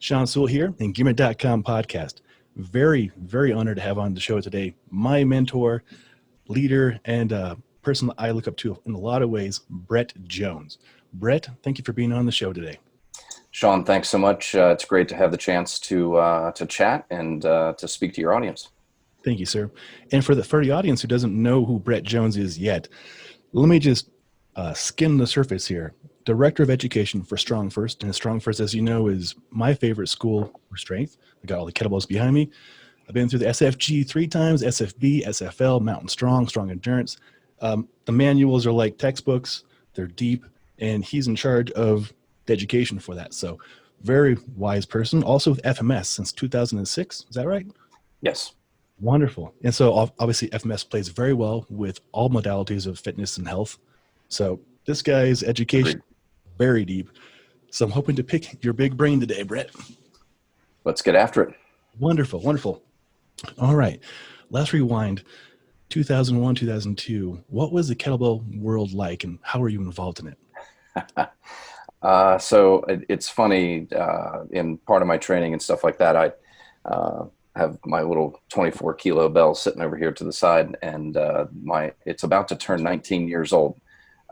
Sean Sewell here, Engearment.com podcast. Very, very honored to have on the show today my mentor, leader, and person that I look up to in a lot of ways, Brett Jones. Brett, thank you for being on the show today. Sean, thanks so much. It's great to have the chance to chat and to speak to your audience. Thank you, sir. And for the audience who doesn't know who Brett Jones is yet, let me just skim the surface here. Director of Education for StrongFirst. And StrongFirst, as you know, is my favorite school for strength. I got all the kettlebells behind me. I've been through the SFG 3 times, SFB, SFL, Mountain Strong, Strong Endurance. The manuals are like textbooks. They're deep, and he's in charge of the education for that. So very wise person. Also with FMS since 2006. Is that right? Yes. Wonderful. And so obviously FMS plays very well with all modalities of fitness and health. So this guy's education, very deep. So I'm hoping to pick your big brain today, Brett. Let's get after it. Wonderful, wonderful. All right. Let's rewind. 2001, 2002. What was the kettlebell world like, and how were you involved in it? So it's funny, in part of my training and stuff like that, I have my little 24 kilo bell sitting over here to the side, and it's about to turn 19 years old.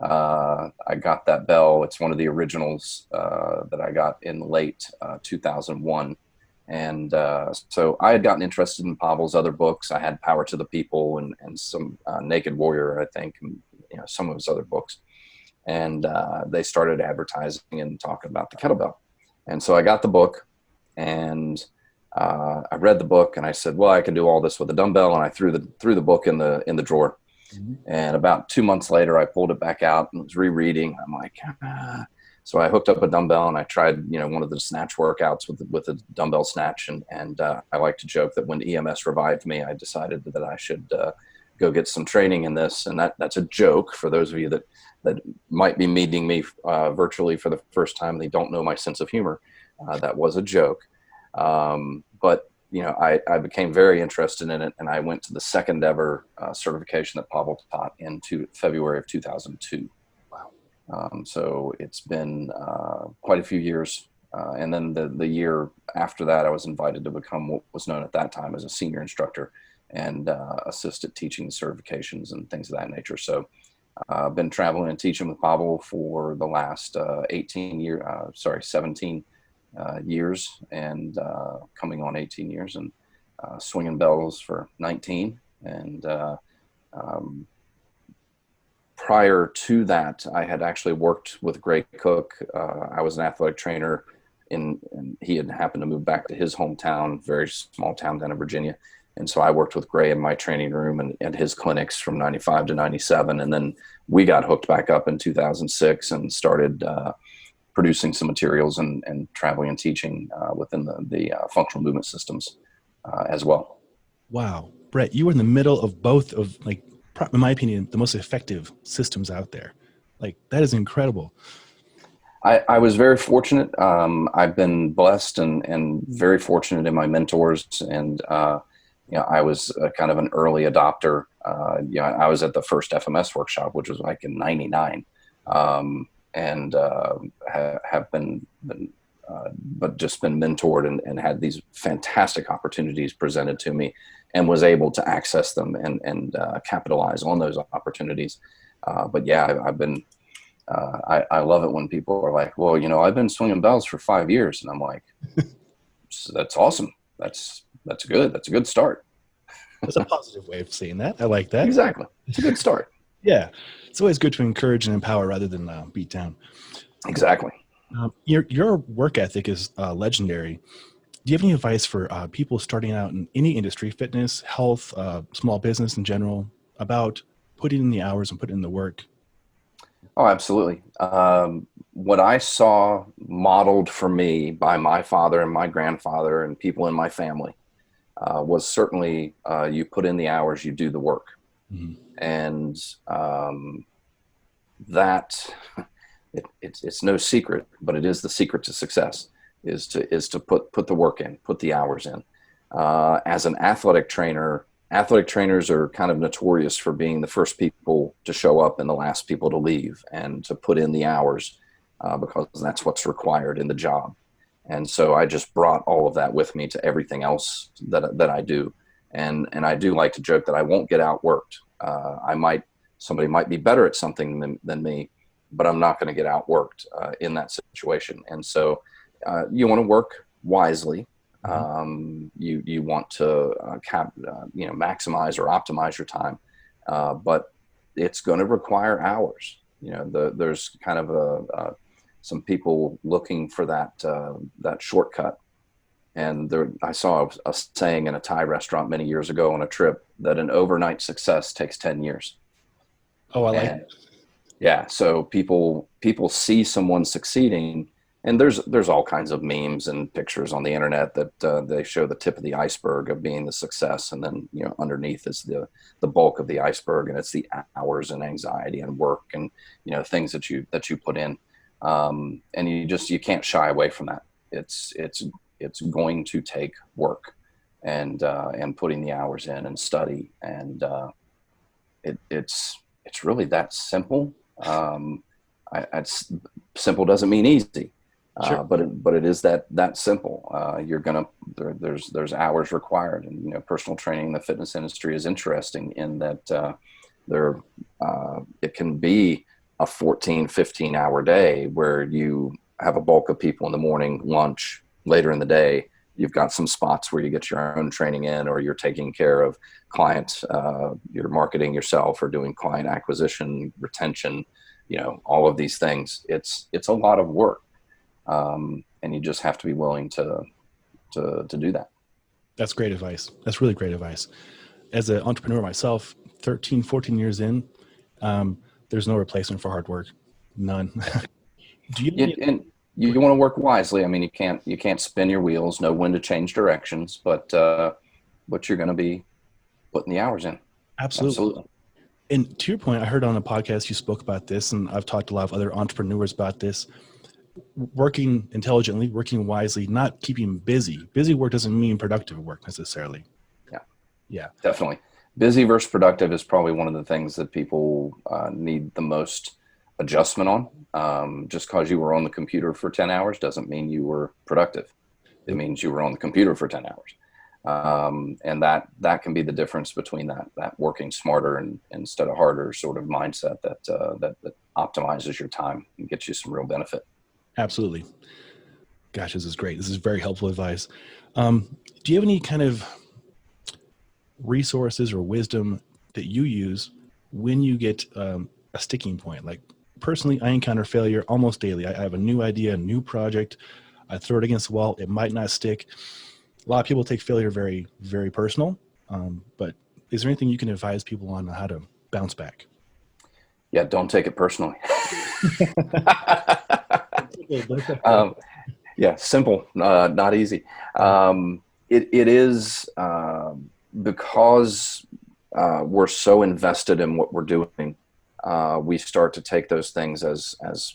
I got that bell. It's one of the originals that I got in late 2001. And so I had gotten interested in Pavel's other books. I had Power to the People and some Naked Warrior, I think, and, some of his other books. And they started advertising and talking about the kettlebell. And so I got the book, and I read the book, and I said, well, I can do all this with a dumbbell. And I threw the book in the drawer. Mm-hmm. And about 2 months later, I pulled it back out and was rereading. I'm like, So I hooked up a dumbbell, and I tried, one of the snatch workouts with a dumbbell snatch. And I like to joke that when EMS revived me, I decided that I should go get some training in this. And that's a joke for those of you that might be meeting me virtually for the first time. They don't know my sense of humor. That was a joke. But I became very interested in it, and I went to the second ever certification that Pavel taught in February of 2002. Wow. So it's been quite a few years. And then the year after that, I was invited to become what was known at that time as a senior instructor and assist at teaching certifications and things of that nature. So I've been traveling and teaching with Pavel for the last 17 years, and coming on 18 years, and swinging bells for 19. And prior to that, I had actually worked with Gray Cook. I was an athletic trainer, and he had happened to move back to his hometown, very small town down in Virginia. And so I worked with Gray in my training room and at his clinics from 95 to 97. And then we got hooked back up in 2006 and started producing some materials and traveling and teaching within the functional movement systems as well. Wow. Brett, you were in the middle of both of, like, in my opinion, the most effective systems out there. Like, that is incredible. I was very fortunate. I've been blessed and very fortunate in my mentors. And, I was kind of an early adopter. I was at the first FMS workshop, which was like in 99. And have been but just been mentored and had these fantastic opportunities presented to me, and was able to access them and capitalize on those opportunities. But yeah, I've been, I love it when people are like, well, I've been swinging bells for 5 years. And I'm like, that's awesome. That's good. That's a good start. That's a positive way of saying that. I like that. Exactly. It's a good start. Yeah. It's always good to encourage and empower rather than beat down. Exactly. Your work ethic is legendary. Do you have any advice for people starting out in any industry, fitness, health, small business in general, about putting in the hours and putting in the work? Oh, absolutely. What I saw modeled for me by my father and my grandfather and people in my family was certainly you put in the hours, you do the work. Mm-hmm. And it's no secret, but it is the secret to success, is to put the work in, put the hours in. As an athletic trainer, athletic trainers are kind of notorious for being the first people to show up and the last people to leave, and to put in the hours because that's what's required in the job. And so I just brought all of that with me to everything else that I do. And I do like to joke that I won't get outworked. Somebody might be better at something than me, but I'm not going to get outworked in that situation. And so you want to work wisely. You want to maximize or optimize your time, but it's going to require hours. There's kind of some people looking for that shortcut. And I saw a saying in a Thai restaurant many years ago on a trip that an overnight success takes 10 years. Oh, I like it. Yeah. So people see someone succeeding, and there's all kinds of memes and pictures on the internet that they show the tip of the iceberg of being the success. And then, underneath is the bulk of the iceberg, and it's the hours and anxiety and work and, things that you put in. And you can't shy away from that. It's going to take work and putting the hours in and study. And it's really that simple. Simple doesn't mean easy, Sure. but it is that simple. There's hours required, and personal training in the fitness industry is interesting in that it can be a 14-15 hour day where you have a bulk of people in the morning, lunch, later in the day. You've got some spots where you get your own training in, or you're taking care of clients, you're marketing yourself or doing client acquisition, retention, all of these things. It's a lot of work. And you just have to be willing to do that. That's great advice. That's really great advice. As an entrepreneur myself, 13, 14 years in, there's no replacement for hard work. None. Do you? And you want to work wisely. I mean, you can't spin your wheels, know when to change directions, but you're going to be putting the hours in. Absolutely. And to your point, I heard on a podcast you spoke about this, and I've talked to a lot of other entrepreneurs about this. Working intelligently, working wisely, not keeping busy. Busy work doesn't mean productive work necessarily. Yeah, definitely. Busy versus productive is probably one of the things that people need the most adjustment on. Just because you were on the computer for 10 hours doesn't mean you were productive. It means you were on the computer for 10 hours. And that can be the difference between that working smarter and instead of harder sort of mindset that optimizes your time and gets you some real benefit. Absolutely. Gosh, this is great. This is very helpful advice. Do you have any kind of resources or wisdom that you use when you get a sticking point? Like personally, I encounter failure almost daily. I have a new idea, a new project. I throw it against the wall. It might not stick. A lot of people take failure very, very personal. But is there anything you can advise people on how to bounce back? Yeah, don't take it personally. Yeah, simple, not easy. It is because we're so invested in what we're doing. We start to take those things as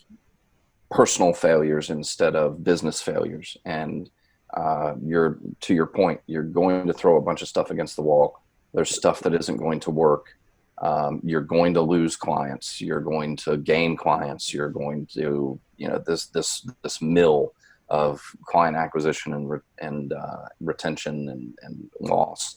personal failures instead of business failures. And to your point, you're going to throw a bunch of stuff against the wall. There's stuff that isn't going to work. You're going to lose clients. You're going to gain clients. You're going to, this mill of client acquisition and retention and loss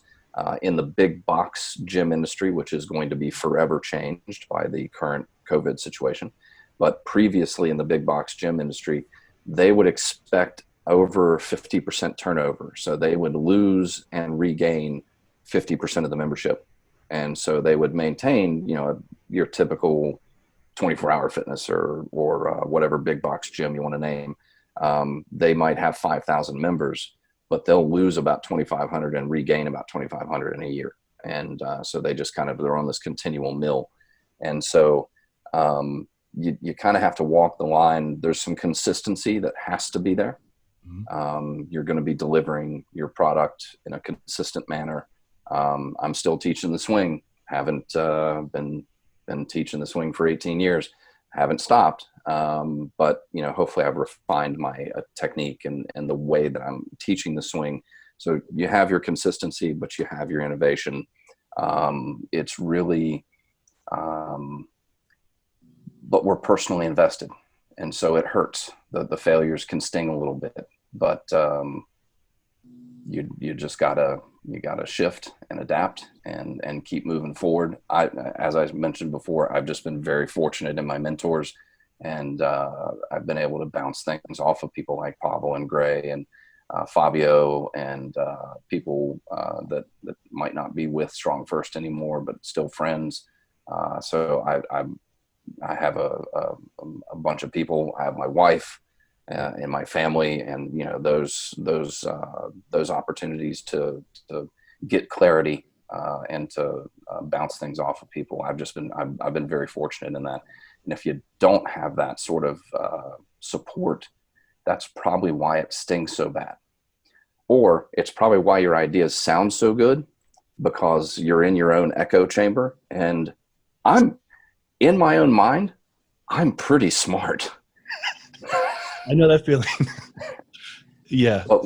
in the big box gym industry, which is going to be forever changed by the current COVID situation. But previously in the big box gym industry, they would expect over 50% turnover. So they would lose and regain 50% of the membership. And so they would maintain, your typical 24-hour fitness or whatever big box gym you want to name. They might have 5,000 members, but they'll lose about 2,500 and regain about 2,500 in a year. And so they just they're on this continual mill. And so you kind of have to walk the line. There's some consistency that has to be there. You're going to be delivering your product in a consistent manner. I'm still teaching the swing. Haven't been teaching the swing for 18 years. Haven't stopped. But hopefully I've refined my technique and the way that I'm teaching the swing. So you have your consistency, but you have your innovation. It's really, but we're personally invested. And so it hurts. The failures can sting a little bit. but you just gotta shift and adapt and keep moving forward. As I mentioned before, I've just been very fortunate in my mentors, and I've been able to bounce things off of people like Pavel and Gray and Fabio, and people that might not be with StrongFirst anymore, but still friends. So I have a bunch of people. I have my wife in my family, and those opportunities to get clarity and to bounce things off of people. I've been very fortunate in that. And if you don't have that sort of support, that's probably why it stings so bad. Or it's probably why your ideas sound so good, because you're in your own echo chamber. And I'm in my own mind, I'm pretty smart. I know that feeling. Yeah. But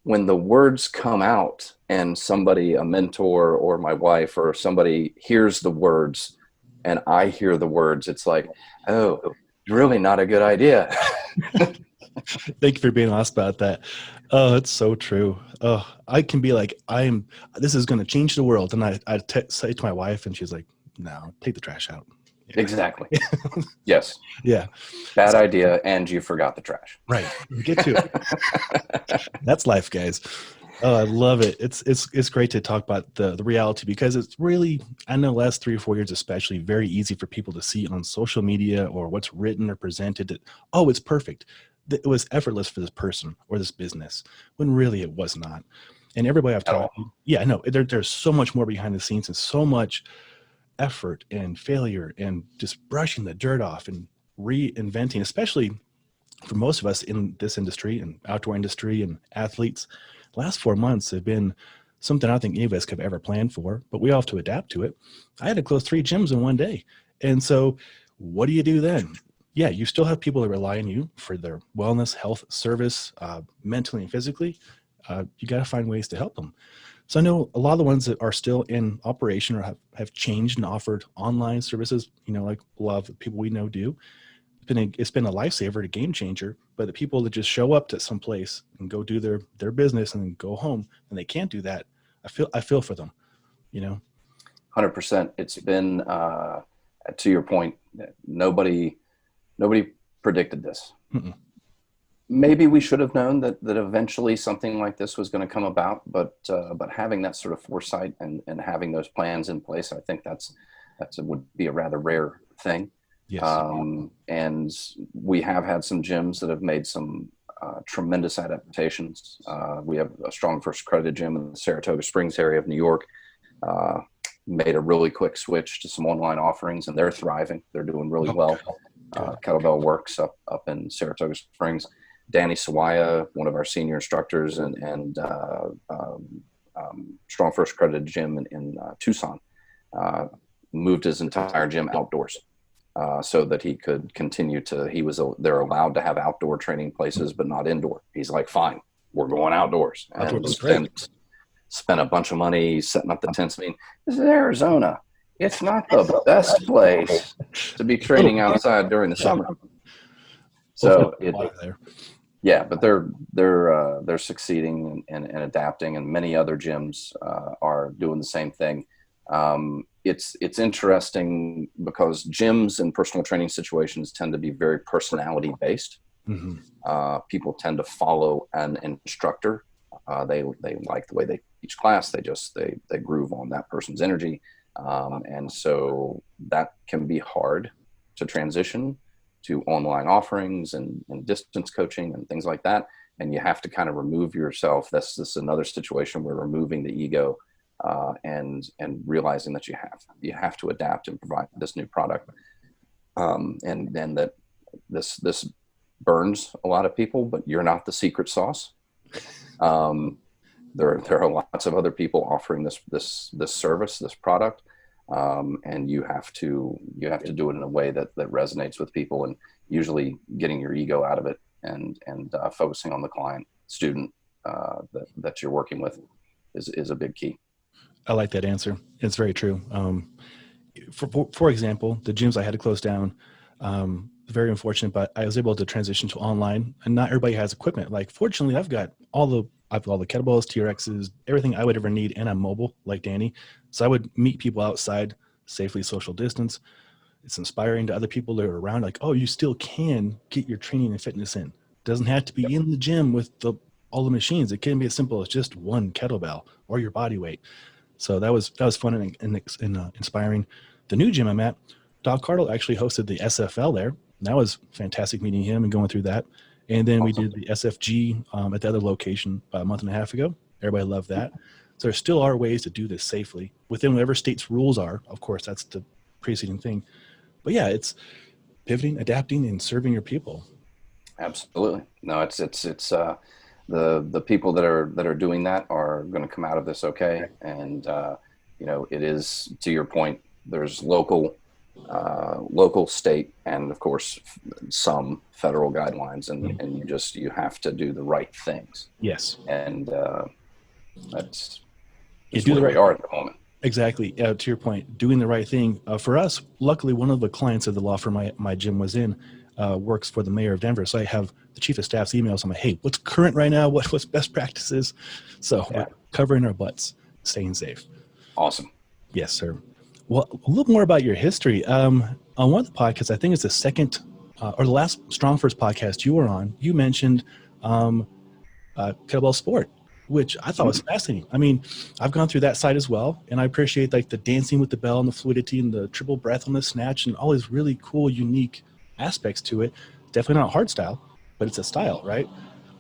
when the words come out and somebody, a mentor or my wife or somebody hears the words and I hear the words, it's like, oh, really not a good idea. Thank you for being honest about that. Oh, it's so true. Oh, I can be like, this is going to change the world. And I say to my wife and she's like, no, take the trash out. Yeah. Exactly. Yes. Yeah. Bad idea. And you forgot the trash. Right. Get to it. That's life, guys. Oh, I love it. It's great to talk about the reality, because it's really, I know last 3 or 4 years, especially, very easy for people to see on social media or what's written or presented that, oh, it's perfect. It was effortless for this person or this business, when really it was not. And everybody I've talked to, yeah, no, there's so much more behind the scenes and so much effort and failure and just brushing the dirt off and reinventing, especially for most of us in this industry and outdoor industry and athletes. Last 4 months have been something I don't think any of us could have ever planned for, but we all have to adapt to it. I had to close 3 gyms in one day. And so what do you do then? Yeah, you still have people that rely on you for their wellness, health, service, mentally and physically. You got to find ways to help them. So I know a lot of the ones that are still in operation or have changed and offered online services, like a lot of the people we know do. It's been a lifesaver, a game changer. But the people that just show up to some place and go do their business and then go home, and they can't do that, I feel for them, 100%. It's been, to your point, nobody predicted this. Mm-mm. Maybe we should have known that eventually something like this was going to come about, but having that sort of foresight and having those plans in place, I think would be a rather rare thing. Yes. And we have had some gyms that have made some tremendous adaptations. We have a StrongFirst accredited gym in the Saratoga Springs area of New York. Made a really quick switch to some online offerings, and they're thriving. They're doing really well. Kettlebell Works up in Saratoga Springs. Danny Sewell, one of our senior instructors, and StrongFirst accredited gym in Tucson, moved his entire gym outdoors. So that he could continue they're allowed to have outdoor training places, but not indoor. He's like, fine, we're going outdoors. And spent a bunch of money setting up the tents. I mean, this is Arizona. It's not the best place to be training outside during the summer. So yeah, but they're succeeding and adapting, and many other gyms are doing the same thing. It's interesting because gyms and personal training situations tend to be very personality based. Mm-hmm. People tend to follow an instructor. They like the way they teach class. They groove on that person's energy. And so that can be hard to transition to online offerings and distance coaching and things like that. And you have to kind of remove yourself. This is another situation where removing the ego and realizing that you have to adapt and provide this new product. And then that this burns a lot of people, but you're not the secret sauce. There are lots of other people offering this service, this product. And you have to do it in a way that resonates with people, and usually getting your ego out of it and focusing on the client student that you're working with is a big key. I like that answer. It's very true. For example, the gyms I had to close down, very unfortunate, but I was able to transition to online, and not everybody has equipment. Like, fortunately, I've got all the kettlebells, TRXs, everything I would ever need, and I'm mobile like Danny. So I would meet people outside, safely social distance. It's inspiring to other people that are around, like, oh, you still can get your training and fitness in. Doesn't have to be in the gym with all the machines. It can be as simple as just one kettlebell or your body weight. So that was fun and inspiring. The new gym I'm at, Doc Cardle actually hosted the SFL there. And that was fantastic meeting him and going through that. And then we did the SFG at the other location about a month and a half ago. Everybody loved that. So there still are ways to do this safely within whatever state's rules are. Of course, that's the preceding thing. But yeah, it's pivoting, adapting, and serving your people. Absolutely. No, it's the people that are doing that are going to come out of this okay. And it is, to your point, there's local, state, and of course some federal guidelines, and you have to do the right things. Yes. And that's do the right we are at the moment. Exactly. To your point, doing the right thing. For us, luckily, one of the clients of the law firm my gym was in works for the mayor of Denver. So I have the chief of staff's emails. I'm like, hey, what's current right now? What's best practices? So we're covering our butts, staying safe. Awesome. Yes, sir. Well, a little more about your history. On one of the podcasts, I think it's the second or the last StrongFirst podcast you were on, you mentioned kettlebell sport, which I thought was fascinating. I mean, I've gone through that side as well, and I appreciate like the dancing with the bell and the fluidity and the triple breath on the snatch and all these really cool, unique aspects to it. Definitely not hard style, but it's a style, right?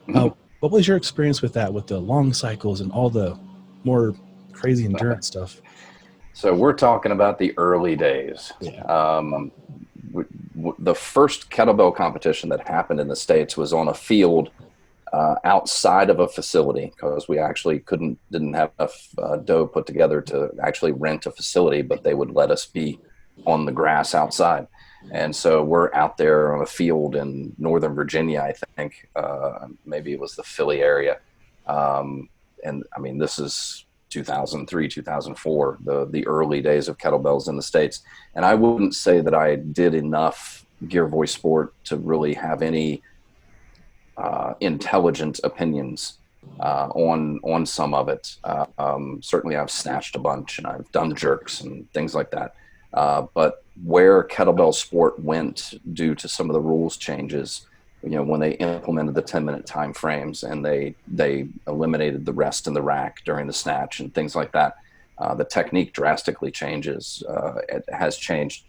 What was your experience with that, with the long cycles and all the more crazy endurance stuff? So we're talking about the early days. Yeah. The first kettlebell competition that happened in the States was on a field outside of a facility, because we actually didn't have enough dough put together to actually rent a facility, but they would let us be on the grass outside. And so we're out there on a field in Northern Virginia, I think, maybe it was the Philly area. And I mean, this is 2003, 2004, the early days of kettlebells in the States. And I wouldn't say that I did enough gear voice sport to really have any intelligent opinions on some of it. Certainly I've snatched a bunch and I've done jerks and things like that. But where kettlebell sport went due to some of the rules changes, when they implemented the 10-minute time frames and they eliminated the rest in the rack during the snatch and things like that, the technique drastically changes. It has changed.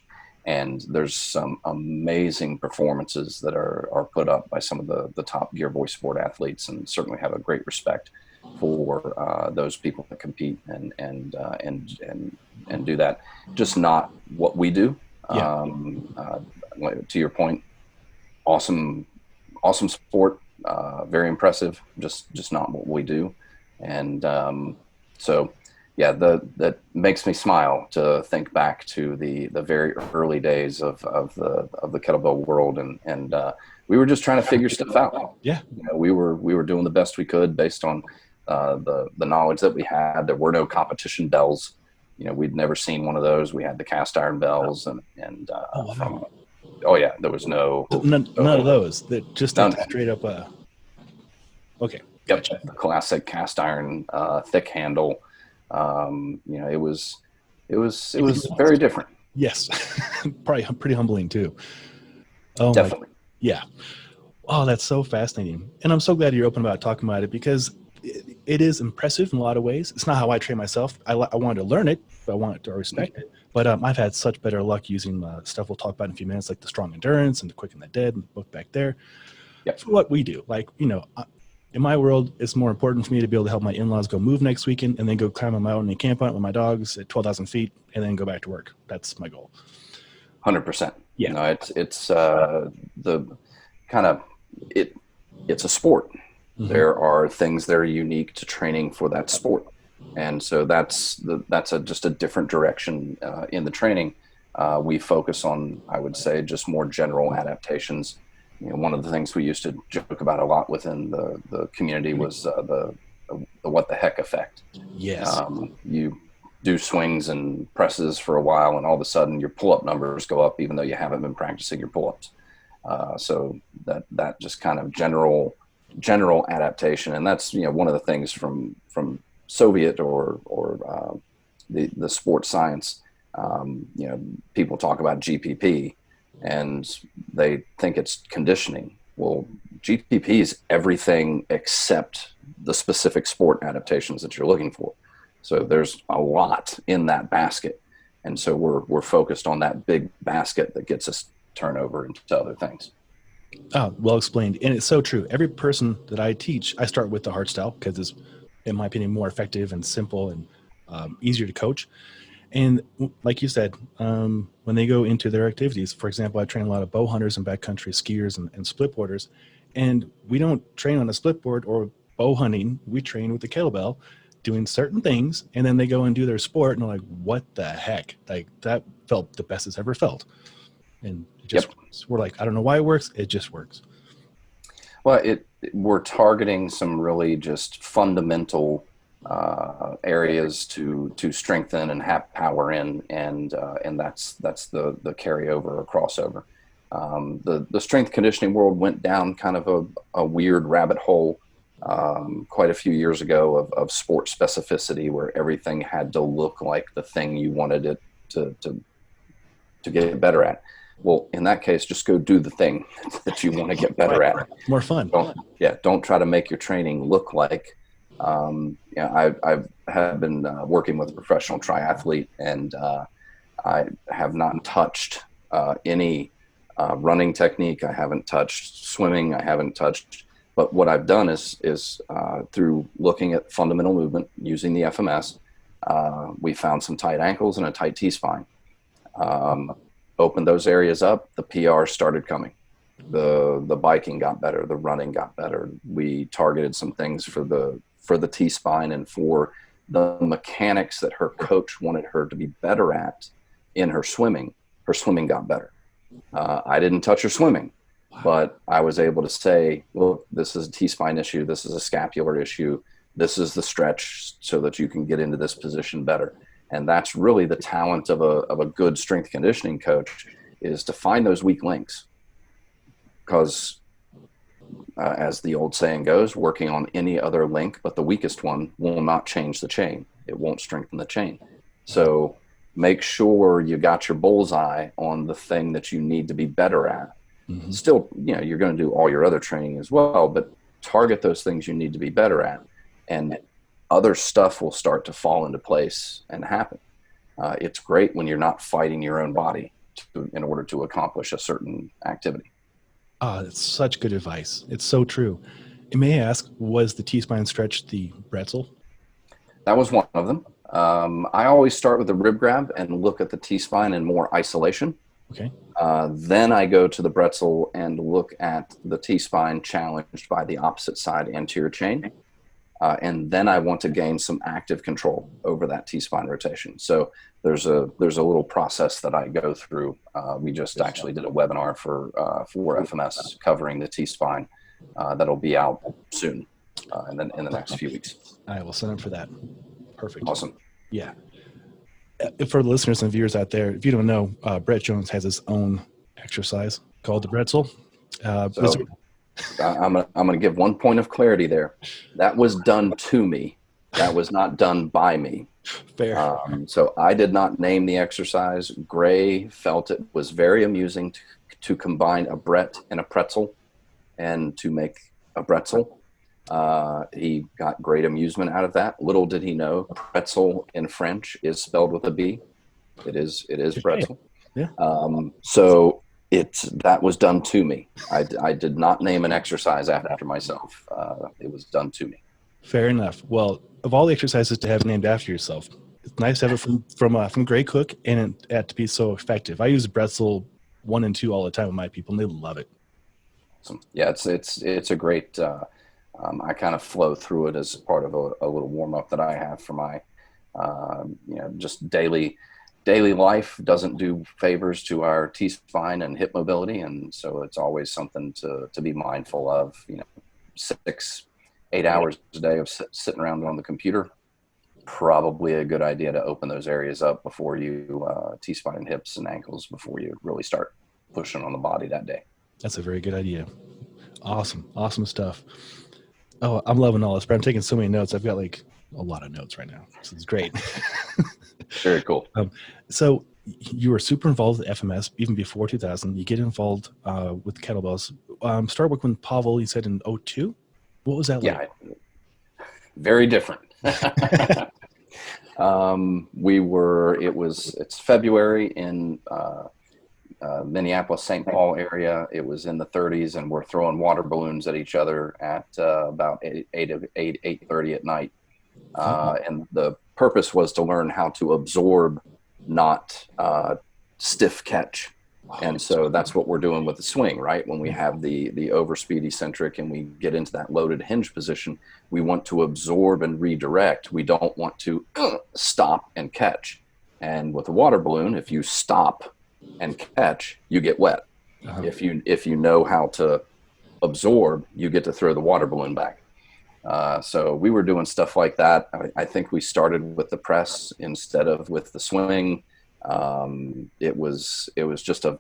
And there's some amazing performances that are put up by some of the top gear voice sport athletes, and certainly have a great respect for those people that compete and do that. Just not what we do. Yeah. To your point, awesome sport, very impressive. Just not what we do. And so. Yeah, that makes me smile to think back to the very early days of the kettlebell world, and we were just trying to figure stuff out. Yeah, we were doing the best we could based on the knowledge that we had. There were no competition bells. We'd never seen one of those. We had the cast iron bells, and there was none of those. That just straight up. Okay, gotcha. Yep, the classic cast iron thick handle. It was very different. Yes. Probably pretty humbling too. Oh, definitely. Yeah. Oh, that's so fascinating. And I'm so glad you're open about talking about it, because it is impressive in a lot of ways. It's not how I train myself. I wanted to learn it, but I wanted to respect it. But I've had such better luck using stuff we'll talk about in a few minutes, like the Strong Endurance and the Quick and the Dead and the book back there. Yep. For what we do, like, in my world, it's more important for me to be able to help my in-laws go move next weekend and then go climb a mountain and camp out with my dogs at 12,000 feet and then go back to work. That's my goal. 100%. Yeah. It's the kind of, it's a sport. Mm-hmm. There are things that are unique to training for that sport. And so that's just a different direction in the training. We focus on, I would say, just more general adaptations. One of the things we used to joke about a lot within the community was the what the heck effect. Yes. You do swings and presses for a while, and all of a sudden your pull-up numbers go up, even though you haven't been practicing your pull-ups. So that just kind of general adaptation, and that's one of the things from Soviet or the sports science. People talk about GPP, and they think it's conditioning. Well, GPP is everything except the specific sport adaptations that you're looking for. So there's a lot in that basket, and so we're focused on that big basket that gets us turnover into other things. Oh, well explained. And it's so true. Every person that I teach, I start with the hard style because it's, in my opinion, more effective and simple and easier to coach. And like you said, when they go into their activities, for example, I train a lot of bow hunters and backcountry skiers and split boarders, and we don't train on a split board or bow hunting. We train with the kettlebell doing certain things, and then they go and do their sport, and they're like, what the heck? Like, that felt the best it's ever felt. And it just works. We're like, I don't know why it works. It just works. Well, we're targeting some really just fundamental areas to strengthen and have power in, and that's the carryover or crossover. The strength conditioning world went down kind of a weird rabbit hole quite a few years ago of sport specificity, where everything had to look like the thing you wanted it to get better at. Well, in that case, just go do the thing that you want to get better at. More fun. Don't try to make your training look like. I've been working with a professional triathlete, and I have not touched any running technique. I haven't touched swimming. I haven't touched. But what I've done is through looking at fundamental movement using the FMS, we found some tight ankles and a tight T-spine. Opened those areas up, the PR started coming. The biking got better, the running got better. We targeted some things for the T-spine and for the mechanics that her coach wanted her to be better at in her swimming. Her swimming got better. I didn't touch her swimming, but I was able to say, well, this is a T-spine issue, this is a scapular issue, this is the stretch so that you can get into this position better. And that's really the talent of a good strength conditioning coach, is to find those weak links. Because as the old saying goes, working on any other link but the weakest one will not change the chain. It won't strengthen the chain. So make sure you got your bullseye on the thing that you need to be better at. Mm-hmm. Still, you're going to do all your other training as well, but target those things you need to be better at. And other stuff will start to fall into place and happen. It's great when you're not fighting your own body in order to accomplish a certain activity. That's such good advice. It's so true. And may I ask, was the T-spine stretch the bretzel? That was one of them. I always start with the rib grab and look at the T-spine in more isolation. Okay. Then I go to the bretzel and look at the T-spine challenged by the opposite side anterior chain. And then I want to gain some active control over that T-spine rotation. So there's a little process that I go through. We just actually did a webinar for FMS covering the T-spine that'll be out soon, and then in the next few weeks. I will sign up for that. Perfect. Awesome. Yeah. For the listeners and viewers out there, if you don't know, Brett Jones has his own exercise called the bretzel. I'm gonna give one point of clarity there. That was done to me. That was not done by me. Fair. So I did not name the exercise. Gray felt it was very amusing to combine a Brett and a pretzel, and to make a bretzel. He got great amusement out of that. Little did he know, pretzel in French is spelled with a B. It is bretzel. Yeah. So that was done to me. I did not name an exercise after myself. It was done to me. Fair enough. Well, of all the exercises to have named after yourself, it's nice to have it from Gray Cook, and it to be so effective. I use bretzel 1 and 2 all the time with my people, and they love it. Awesome. Yeah, it's a great. I kind of flow through it as part of a little warm up that I have for my, just daily life. Doesn't do favors to our T-spine and hip mobility, and so it's always something to be mindful of. 6-8 hours a day of sitting around on the computer, probably a good idea to open those areas up before you T-spine and hips and ankles before you really start pushing on the body that day. That's a very good idea. Awesome. Awesome stuff. Oh, I'm loving all this, but I'm taking so many notes. I've got like a lot of notes right now. This is great. Very cool. So you were super involved with FMS even before 2000. You get involved with kettlebells. Start working with Pavel, you said in 02. What was that like? Yeah, very different. It's February in Minneapolis, St. Paul area. It was in the 30s, and we're throwing water balloons at each other at about 8:30 at night. And the purpose was to learn how to absorb, not stiff catch. And so that's what we're doing with the swing, right? When we have the overspeed eccentric and we get into that loaded hinge position, we want to absorb and redirect. We don't want to stop and catch. And with a water balloon, if you stop and catch, you get wet. Uh-huh. If you know how to absorb, you get to throw the water balloon back. So we were doing stuff like that. I think we started with the press instead of with the swing. It was just it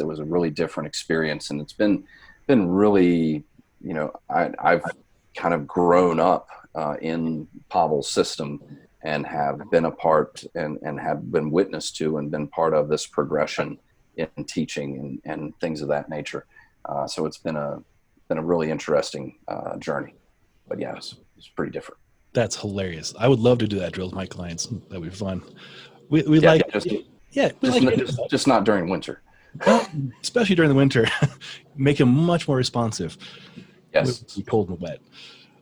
was a really different experience, and it's been really, I've kind of grown up in Pavel's system and have been a part and have been witness to and been part of this progression in teaching and things of that nature. So it's been a really interesting journey. But yeah, it's pretty different. That's hilarious. I would love to do that drill with my clients. That'd be fun. We Yeah, like, just not during winter. Well, especially during the winter, make them much more responsive. Yes. Be cold and wet.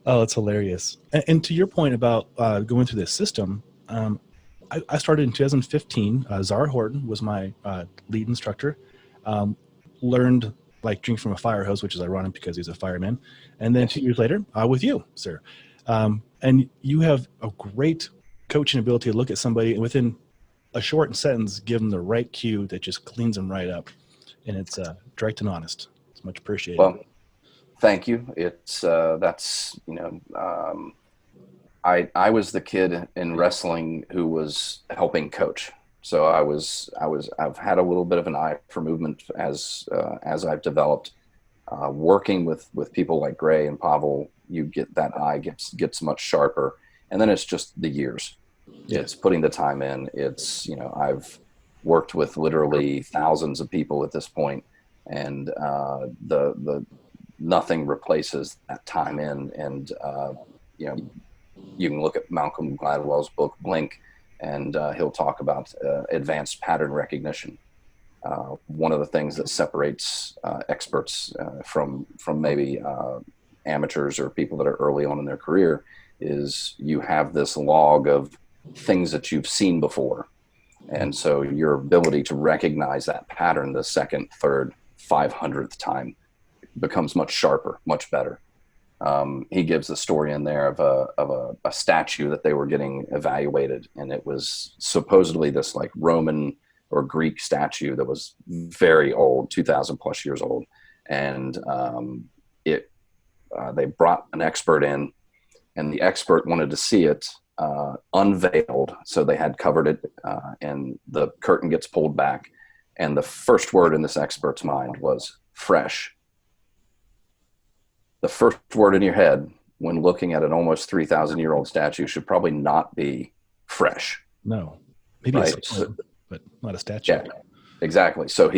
Oh, it's hilarious. And to your point about going through this system, I started in 2015. Zara Horton was my lead instructor. Learned like drink from a fire hose, which is ironic because he's a fireman. And then 2 years later, with you, sir. And you have a great coaching ability to look at somebody and within a short sentence, give them the right cue that just cleans them right up. And it's direct and honest. It's much appreciated. Well, thank you. It's I was the kid in wrestling who was helping coach. So I've had a little bit of an eye for movement as I've developed. Working with people like Gray and Pavel, you get that eye gets much sharper, and then it's just the years. Yeah. It's putting the time in. It's I've worked with literally thousands of people at this point, and the nothing replaces that time in. And you can look at Malcolm Gladwell's book Blink, and he'll talk about advanced pattern recognition. One of the things that separates experts from maybe amateurs or people that are early on in their career is you have this log of things that you've seen before. And so your ability to recognize that pattern the second, third, 500th time becomes much sharper, much better. He gives the story in there of a statue that they were getting evaluated, and it was supposedly this like Roman or Greek statue that was very old, 2,000 plus years old. And they brought an expert in, and the expert wanted to see it unveiled. So they had covered it, and the curtain gets pulled back. And the first word in this expert's mind was fresh. The first word in your head when looking at an almost 3,000-year-old statue should probably not be fresh. No, maybe right? But not a statue. Yeah, exactly. So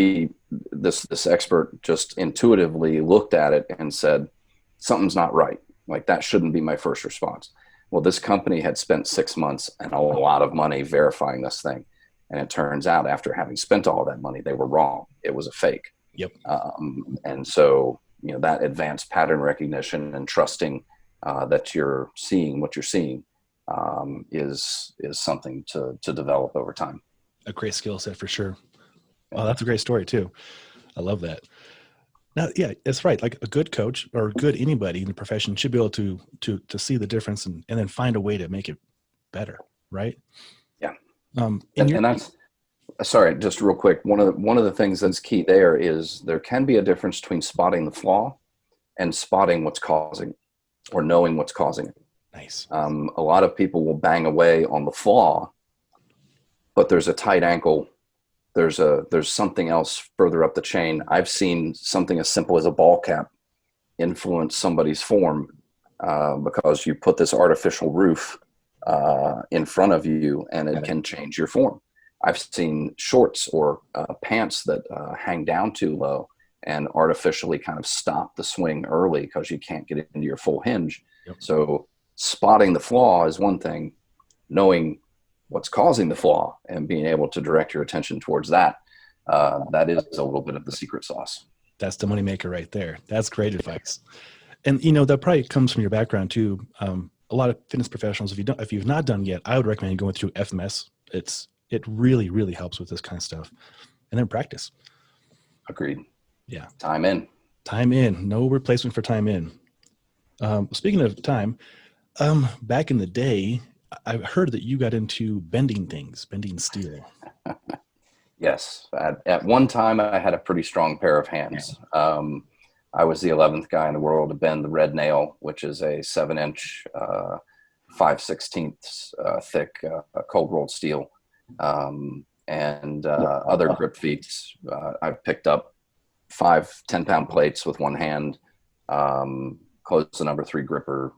this expert just intuitively looked at it and said, something's not right. Like, that shouldn't be my first response. Well, this company had spent 6 months and a lot of money verifying this thing. And it turns out after having spent all that money, they were wrong. It was a fake. Yep. And so, that advanced pattern recognition and trusting that you're seeing what you're seeing is something to develop over time. A great skill set for sure. Oh, that's a great story too. I love that. Now, yeah, that's right. Like a good coach or good anybody in the profession should be able to see the difference and then find a way to make it better, right? Yeah. And that's sorry, just real quick. One of the things that's key there is there can be a difference between spotting the flaw and spotting what's causing or knowing what's causing it. Nice. A lot of people will bang away on the flaw, but there's a tight ankle there's something else further up the chain. I've seen something as simple as a ball cap influence somebody's form because you put this artificial roof in front of you, and it can change your form. I've seen shorts or pants that hang down too low and artificially kind of stop the swing early because you can't get into your full hinge. Yep. So spotting the flaw is one thing. Knowing what's causing the flaw and being able to direct your attention towards that, that is a little bit of the secret sauce. That's the moneymaker right there. That's great advice. And, you know, that probably comes from your background too. A lot of fitness professionals, if you've not done yet, I would recommend going through FMS. It really, really helps with this kind of stuff. And then practice. Agreed. Yeah. Time in. Time in. No replacement for time in. Speaking of time, back in the day, I heard that you got into bending things, bending steel. Yes. At one time, I had a pretty strong pair of hands. I was the 11th guy in the world to bend the red nail, which is a 7-inch, 5/16 thick cold rolled steel. And other grip feats. I've picked up 5 10-pound plates with one hand, close the number 3 gripper,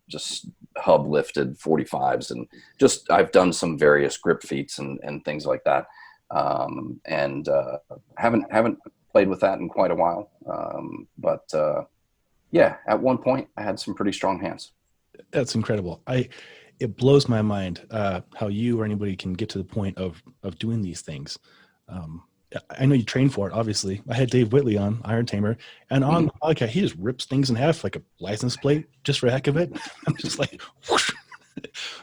just hub lifted 45s, and just I've done some various grip feats and things like that. And haven't played with that in quite a while. But yeah, at one point I had some pretty strong hands. That's incredible. It blows my mind how you or anybody can get to the point of doing these things. I know you train for it, obviously. I had Dave Whitley on, Iron Tamer, and on the podcast, he just rips things in half like a license plate just for the heck of it. I'm just like, whoosh.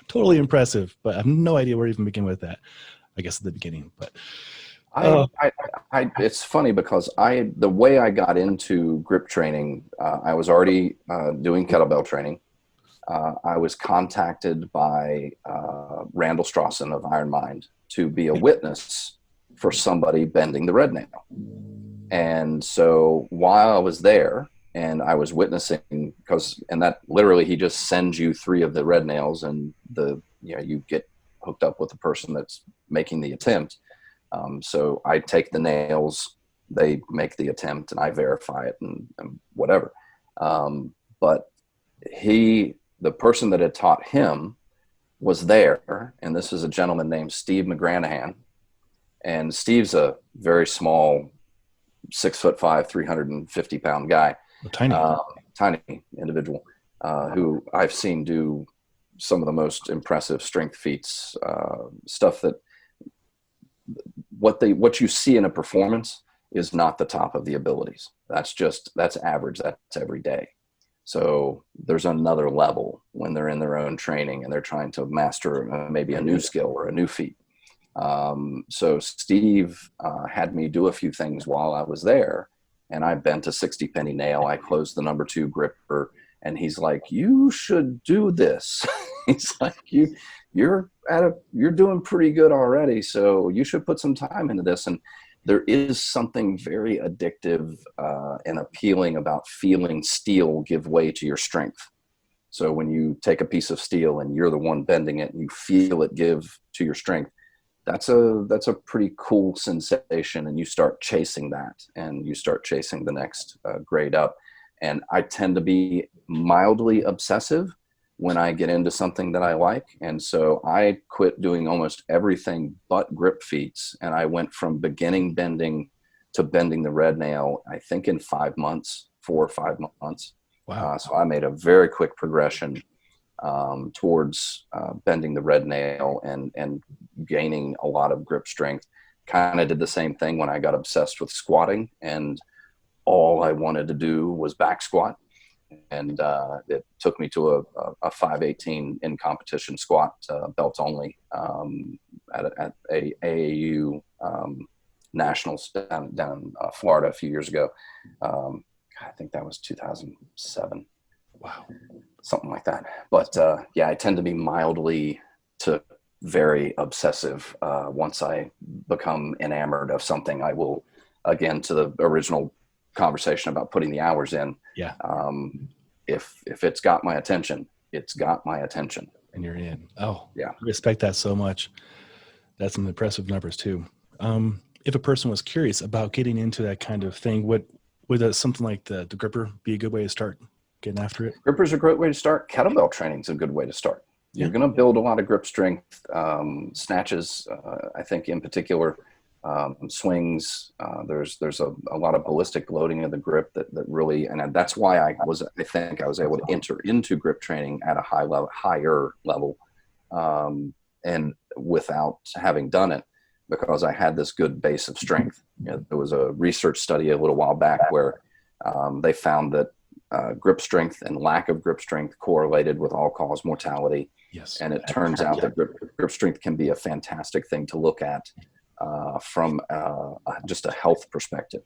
Totally impressive, but I have no idea where to even begin with that. I guess at the beginning, but it's funny because the way I got into grip training, I was already doing kettlebell training. I was contacted by Randall Strawson of Iron Mind to be a witness for somebody bending the red nail. And so while I was there and I was witnessing, and that literally he just sends you 3 of the red nails, and you get hooked up with the person that's making the attempt. So I take the nails, they make the attempt, and I verify it and whatever. But the person that had taught him was there, and this is a gentleman named Steve Mcgranahan. And Steve's a very small, 6'5", 350-pound guy, tiny individual, who I've seen do some of the most impressive strength feats, stuff that what you see in a performance is not the top of the abilities. That's average. That's every day. So there's another level when they're in their own training and they're trying to master maybe a new skill or a new feat. So Steve had me do a few things while I was there, and I bent a 60 penny nail. I closed the number 2 gripper, and he's like, "You should do this." He's like, "You're doing pretty good already, so you should put some time into this." And there is something very addictive and appealing about feeling steel give way to your strength. So when you take a piece of steel and you're the one bending it and you feel it give to your strength, that's a pretty cool sensation, and you start chasing that, and you start chasing the next grade up. And I tend to be mildly obsessive when I get into something that I like. And so I quit doing almost everything but grip feats, and I went from beginning bending to bending the red nail, I think in 4 or 5 months. Wow. So I made a very quick progression towards bending the red nail and gaining a lot of grip strength. Kind of did the same thing when I got obsessed with squatting, and all I wanted to do was back squat. And it took me to a 518 in competition squat, belts only, at a AAU nationals down Florida a few years ago. I think that was 2007. Wow. Something like that. But yeah, I tend to be mildly to very obsessive. Once I become enamored of something, I will, again, to the original conversation about putting the hours in. Yeah. If it's got my attention, it's got my attention. And you're in. Oh, yeah. I respect that so much. That's some impressive numbers too. If a person was curious about getting into that kind of thing, would something like the gripper be a good way to start getting after it? Gripper's a great way to start. Kettlebell training is a good way to start. You're going to build a lot of grip strength, snatches, I think in particular, swings. There's a lot of ballistic loading of the grip that really, and that's why I think I was able to enter into grip training at a higher level, and without having done it, because I had this good base of strength. There was a research study a little while back where they found that grip strength and lack of grip strength correlated with all-cause mortality. Yes. And it turns out that grip strength can be a fantastic thing to look at from just a health perspective.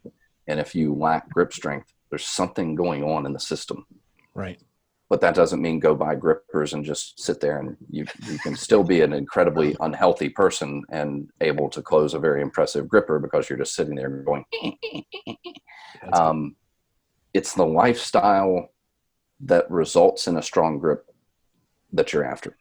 And if you lack grip strength, there's something going on in the system. Right. But that doesn't mean go buy grippers and just sit there, and you can still be an incredibly unhealthy person and able to close a very impressive gripper because you're just sitting there going, it's the lifestyle that results in a strong grip that you're after.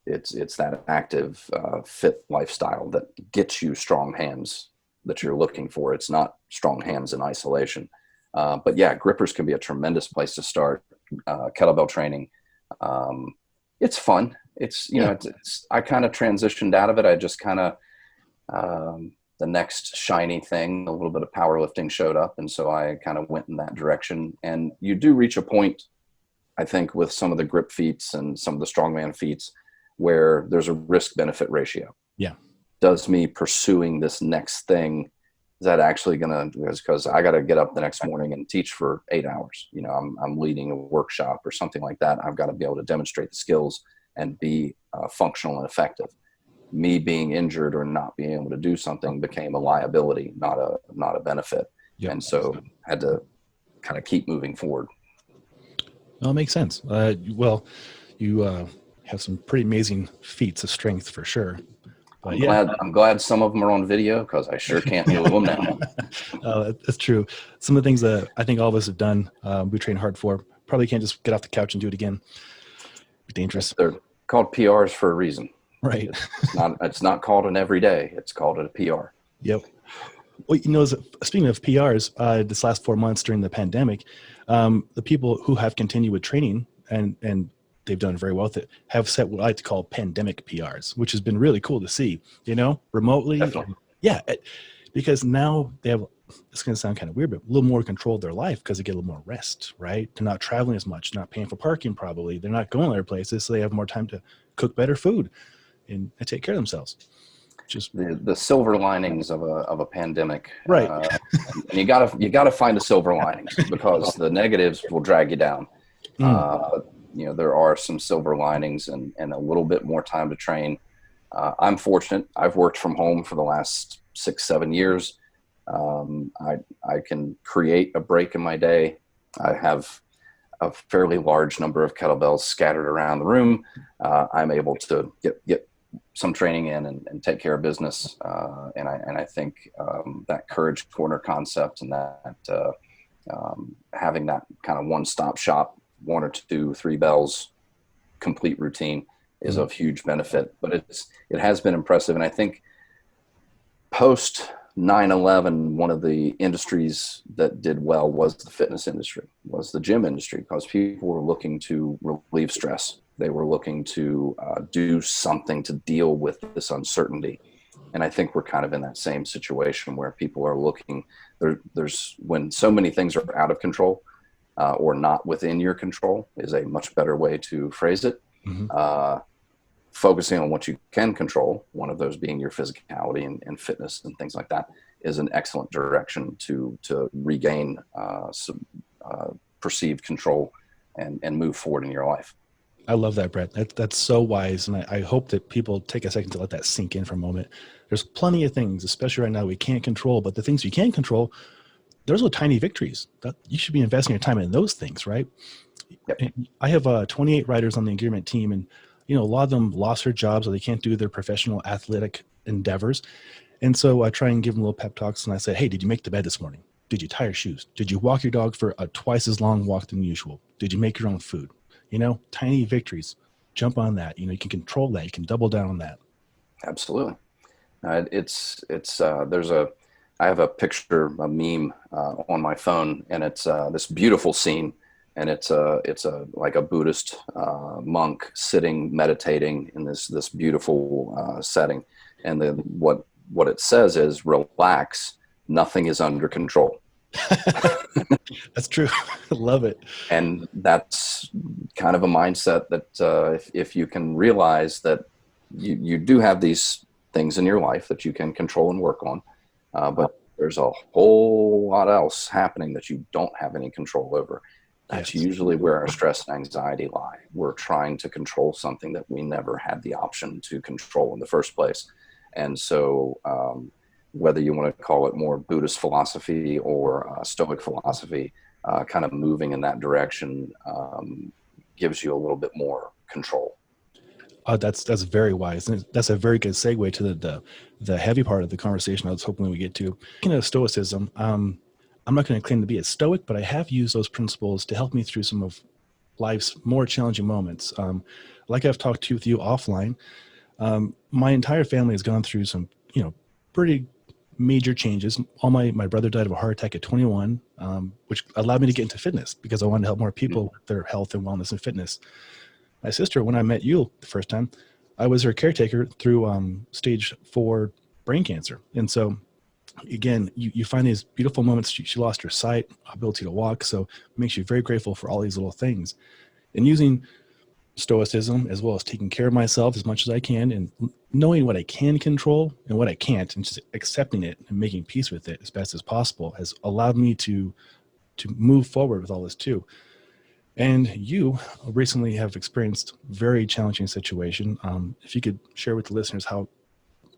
It's that active, fit lifestyle that gets you strong hands that you're looking for. It's not strong hands in isolation. But yeah, grippers can be a tremendous place to start. Kettlebell training. It's fun. It's, I kind of transitioned out of it. I just kind of, the next shiny thing, a little bit of powerlifting showed up. And so I kind of went in that direction. And you do reach a point, I think, with some of the grip feats and some of the strongman feats where there's a risk benefit ratio. Yeah. Does me pursuing this next thing, is that actually going to, because I got to get up the next morning and teach for 8 hours. I'm leading a workshop or something like that. I've got to be able to demonstrate the skills and be functional and effective. Me being injured or not being able to do something became a liability, not a benefit. Yep. And so I had to kind of keep moving forward. Well, it makes sense. Well, you have some pretty amazing feats of strength for sure. I'm glad some of them are on video, because I sure can't move them now. That's true. Some of the things that I think all of us have done, we train hard for. Probably can't just get off the couch and do it again. Dangerous. They're called PRs for a reason. Right. It's not called an everyday. It's called a PR. Yep. Well, speaking of PRs, this last 4 months during the pandemic, the people who have continued with training and they've done very well with it, have set what I like to call pandemic PRs, which has been really cool to see, remotely. Yeah, because now they have, it's going to sound kind of weird, but a little more control of their life because they get a little more rest, right? They're not traveling as much, not paying for parking probably. They're not going other places, so they have more time to cook better food and take care of themselves. Just the silver linings of a pandemic, right? And you gotta find the silver linings, because the negatives will drag you down. There are some silver linings and a little bit more time to train. I'm fortunate. I've worked from home for the last 6-7 years. I can create a break in my day. I have a fairly large number of kettlebells scattered around the room. I'm able to get some training in and take care of business. And I think that Courage Corner concept and that having that kind of one-stop shop, 1 or 2, 3 bells, complete routine is of huge benefit. But it has been impressive. And I think post 9/11, one of the industries that did well was the fitness industry, was the gym industry, because people were looking to relieve stress. They were looking to do something to deal with this uncertainty. And I think we're kind of in that same situation where people are looking, there's when so many things are out of control, or not within your control is a much better way to phrase it. Focusing on what you can control, one of those being your physicality and fitness and things like that, is an excellent direction to regain some perceived control and move forward in your life. I love that, Brett. That's so wise. And I hope that people take a second to let that sink in for a moment. There's plenty of things, especially right now, we can't control, but the things you can control, there's little tiny victories. That you should be investing your time in those things, right? Yep. I have 28 riders on the Engearment team, and a lot of them lost their jobs or they can't do their professional athletic endeavors. And so I try and give them little pep talks, and I say, hey, did you make the bed this morning? Did you tie your shoes? Did you walk your dog for a twice as long walk than usual? Did you make your own food? Tiny victories. Jump on that. You can control that. You can double down on that. Absolutely. I have a picture, a meme on my phone, and it's this beautiful scene, and it's like a Buddhist monk sitting meditating in this beautiful setting, and then what it says is relax, nothing is under control. That's true. I love it. And that's kind of a mindset that if you can realize that you do have these things in your life that you can control and work on, but there's a whole lot else happening that you don't have any control over. That's Yes. usually where our stress and anxiety lie. We're trying to control something that we never had the option to control in the first place. And so whether you want to call it more Buddhist philosophy or Stoic philosophy, kind of moving in that direction gives you a little bit more control. That's very wise. And that's a very good segue to the heavy part of the conversation I was hoping we get to. Speaking of stoicism, I'm not going to claim to be a stoic, but I have used those principles to help me through some of life's more challenging moments. Like I've talked to with you offline, my entire family has gone through some, pretty major changes. All my brother died of a heart attack at 21, which allowed me to get into fitness because I wanted to help more people with their health and wellness and fitness. My sister, when I met you the first time, I was her caretaker through stage 4 brain cancer. And so, again, you find these beautiful moments. She lost her sight, ability to walk. So it makes you very grateful for all these little things. And using stoicism as well as taking care of myself as much as I can and knowing what I can control and what I can't and just accepting it and making peace with it as best as possible has allowed me to move forward with all this too. And you recently have experienced very challenging situation. If you could share with the listeners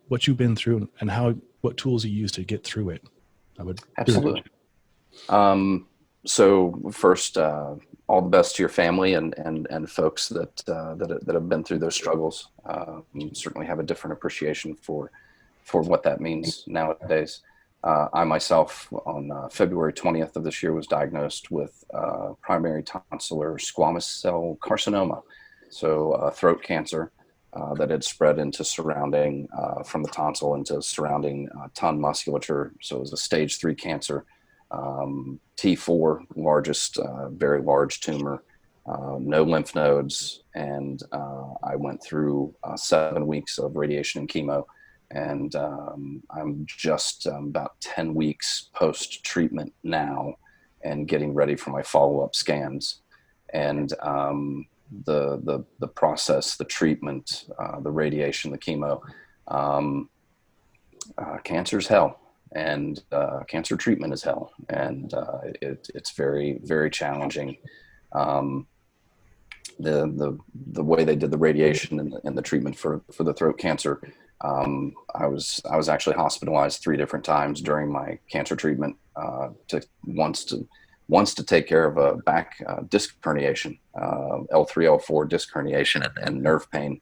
what you've been through and what tools you use to get through it, I would Absolutely. So first, all the best to your family and folks that have been through those struggles. You certainly have a different appreciation for what that means nowadays. I myself, on February 20th of this year, was diagnosed with primary tonsillar squamous cell carcinoma, so throat cancer that had spread into surrounding from the tonsil into surrounding tongue musculature. So it was a stage 3 cancer. T4, largest, very large tumor, no lymph nodes, and I went through 7 weeks of radiation and chemo, and I'm just about 10 weeks post-treatment now and getting ready for my follow-up scans. And the process, the treatment, the radiation, the chemo, cancer's hell. And cancer treatment is hell, and it's very, very challenging. The way they did the radiation and the treatment for the throat cancer, I was actually hospitalized 3 different times during my cancer treatment. Once to take care of a back disc herniation, L3 L4 disc herniation and nerve pain.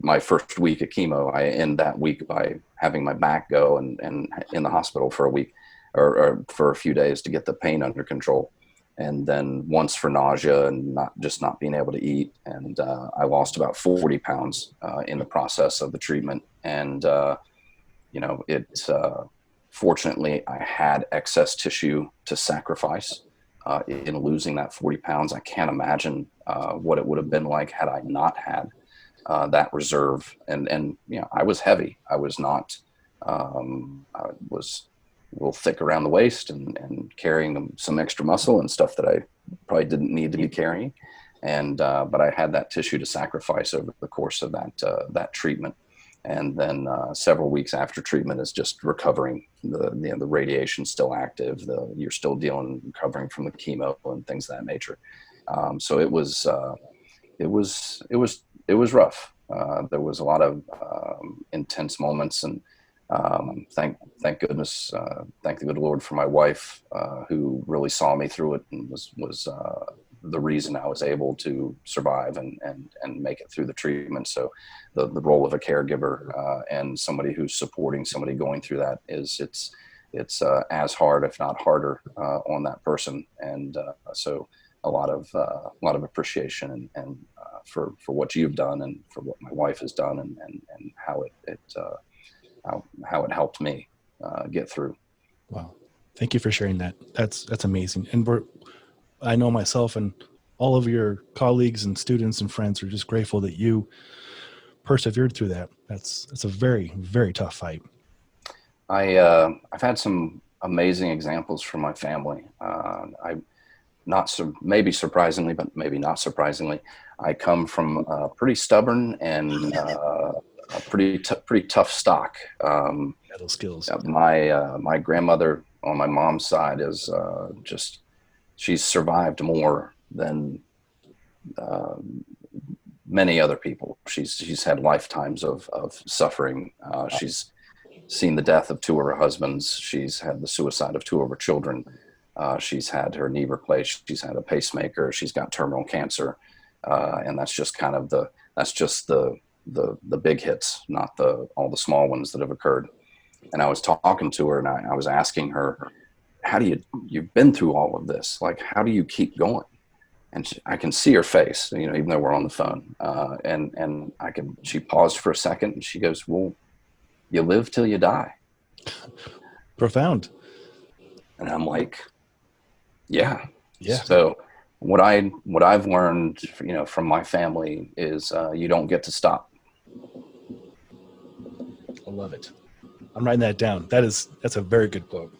My first week of chemo, I end that week by having my back go and in the hospital for a week or for a few days to get the pain under control. And then once for nausea and not being able to eat. And I lost about 40 pounds in the process of the treatment. And, fortunately I had excess tissue to sacrifice in losing that 40 pounds. I can't imagine what it would have been like had I not had that reserve. And I was heavy. I was not, I was a little thick around the waist and carrying some extra muscle and stuff that I probably didn't need to be carrying. And, but I had that tissue to sacrifice over the course of that treatment. And then several weeks after treatment is just recovering. The radiation's still active. You're still recovering from the chemo and things of that nature. So it was rough. There was a lot of intense moments, and thank goodness, thank the good Lord for my wife, who really saw me through it and was the reason I was able to survive and make it through the treatment. So the role of a caregiver and somebody who's supporting somebody going through that it's as hard, if not harder, on that person. And so a lot of appreciation and for what you've done and for what my wife has done, and how it helped me get through. Wow. Thank you for sharing that. That's amazing. And I know myself and all of your colleagues and students and friends are just grateful that you persevered through that. It's a very, very tough fight. I've had some amazing examples from my family. Maybe surprisingly, but maybe not surprisingly, I come from pretty stubborn and a pretty tough stock. Battle skills. My grandmother on my mom's side is she's survived more than many other people. She's had lifetimes of suffering. She's seen the death of 2 of her husbands. She's had the suicide of 2 of her children. She's had her knee replaced. She's had a pacemaker. She's got terminal cancer. And that's just kind of the big hits, not all the small ones that have occurred. And I was talking to her, and I was asking her, you've been through all of this. Like, how do you keep going? And I can see her face, even though we're on the phone. And she paused for a second, and she goes, well, you live till you die. Profound. And I'm like, yeah. Yeah. So what I've learned, from my family is you don't get to stop. I love it. I'm writing that down. That's a very good quote.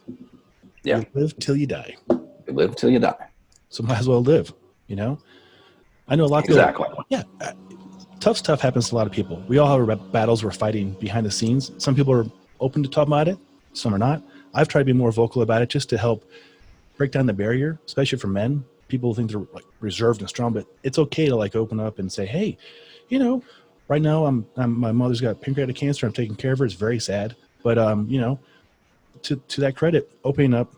Yeah. You live till you die. You live till you die. So might as well live, I know a lot of people. Exactly. Yeah. Tough stuff happens to a lot of people. We all have our battles we're fighting behind the scenes. Some people are open to talk about it. Some are not. I've tried to be more vocal about it just to help break down the barrier, especially for men. People think they're like reserved and strong, but it's okay to like open up and say, hey, right now my mother's got pancreatic cancer. I'm taking care of her. It's very sad. But, to that credit, opening up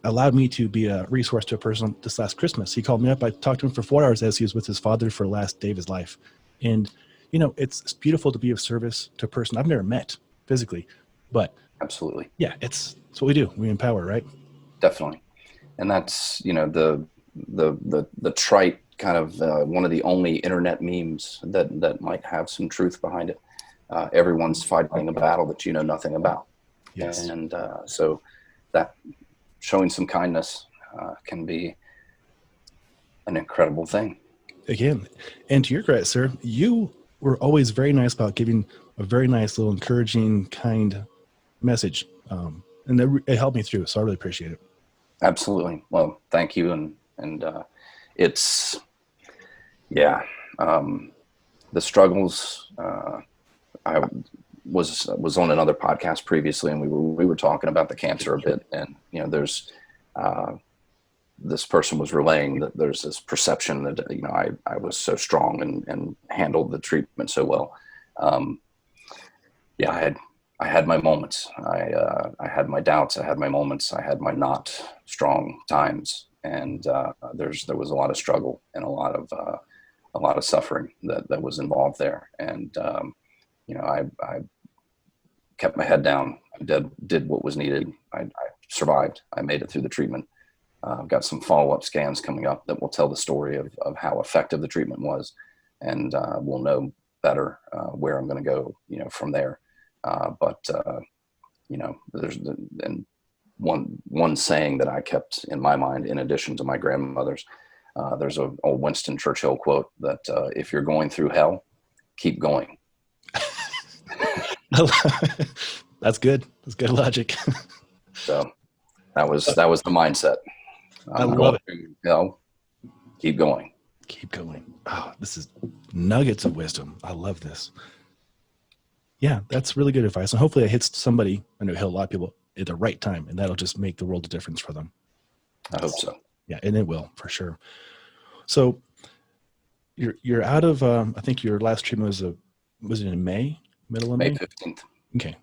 allowed me to be a resource to a person this last Christmas. He called me up. I talked to him for 4 hours as he was with his father for the last day of his life. And, it's beautiful to be of service to a person I've never met physically, but absolutely. Yeah, it's what we do. We empower, right? Definitely. And that's, the trite kind of one of the only internet memes that might have some truth behind it. Everyone's fighting a battle that you know nothing about. Yes. And so that showing some kindness can be an incredible thing. Again, and to your credit, sir, you were always very nice about giving a very nice little encouraging, kind message. And it helped me through. So I really appreciate it. Absolutely. Well, thank you. And it's, the struggles, I was on another podcast previously, and we were talking about the cancer a bit, and there's this person was relaying that there's this perception that I was so strong and handled the treatment so well. I had my moments. I had my doubts. I had my moments. I had my not strong times, and there was a lot of struggle and a lot of suffering that was involved there. And I kept my head down. I did what was needed. I survived. I made it through the treatment. I've got some follow-up scans coming up that will tell the story of how effective the treatment was, and we'll know better where I'm going to go, from there. There's one saying that I kept in my mind, in addition to my grandmother's. There's an old Winston Churchill quote that if you're going through hell, keep going. That's good. That's good logic. So that was the mindset. I love it. Keep going. Keep going. Oh, this is nuggets of wisdom. I love this. Yeah, that's really good advice. And hopefully it hits somebody, I know it hit a lot of people at the right time, and that'll just make the world of difference for them. I hope so. Yeah, and it will, for sure. So you're out of, I think your last treatment was it in May? Middle of May? May 15th. Okay.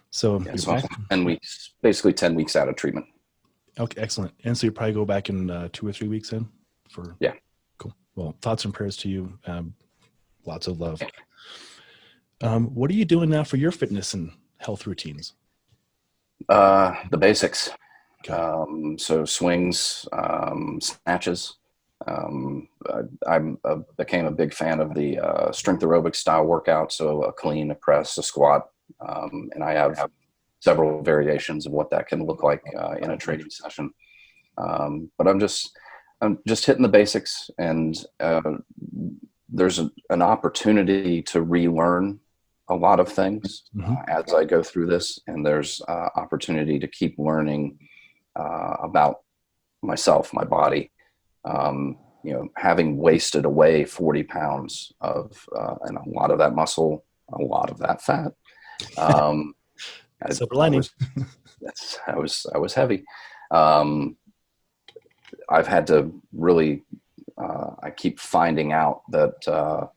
So, so 10 weeks, basically 10 weeks out of treatment. Okay, excellent. And so you probably go back in 2 or 3 weeks in? Yeah. Cool. Well, thoughts and prayers to you. Lots of love. What are you doing now for your fitness and health routines? The basics. Okay. So swings, snatches, I became a big fan of the strength aerobic style workout. So a clean, a press, a squat. And I have several variations of what that can look like in a training session. But I'm just hitting the basics, and there's an opportunity to relearn a lot of things as I go through this, and there's opportunity to keep learning about myself, my body. Having wasted away 40 pounds of and a lot of that muscle, a lot of that fat. Silver lining. I was heavy. I've had to really, I keep finding out that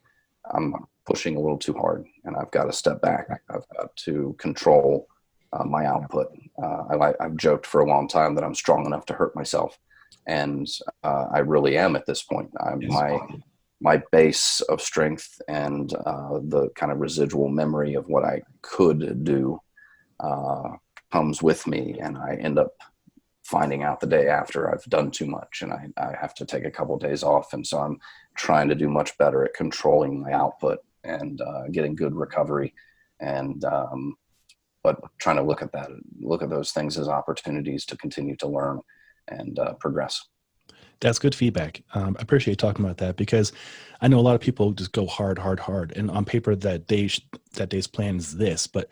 I'm pushing a little too hard, and I've got to step back. I've got to control my output. I've joked for a long time that I'm strong enough to hurt myself, and I really am at this point. My base of strength and the kind of residual memory of what I could do comes with me, and I end up finding out the day after I've done too much, and I have to take a couple of days off. And so I'm trying to do much better at controlling my output and getting good recovery, and but trying to look at those things as opportunities to continue to learn and progress. That's good feedback. I appreciate talking about that, because I know a lot of people just go hard, and on paper that day's plan is this, but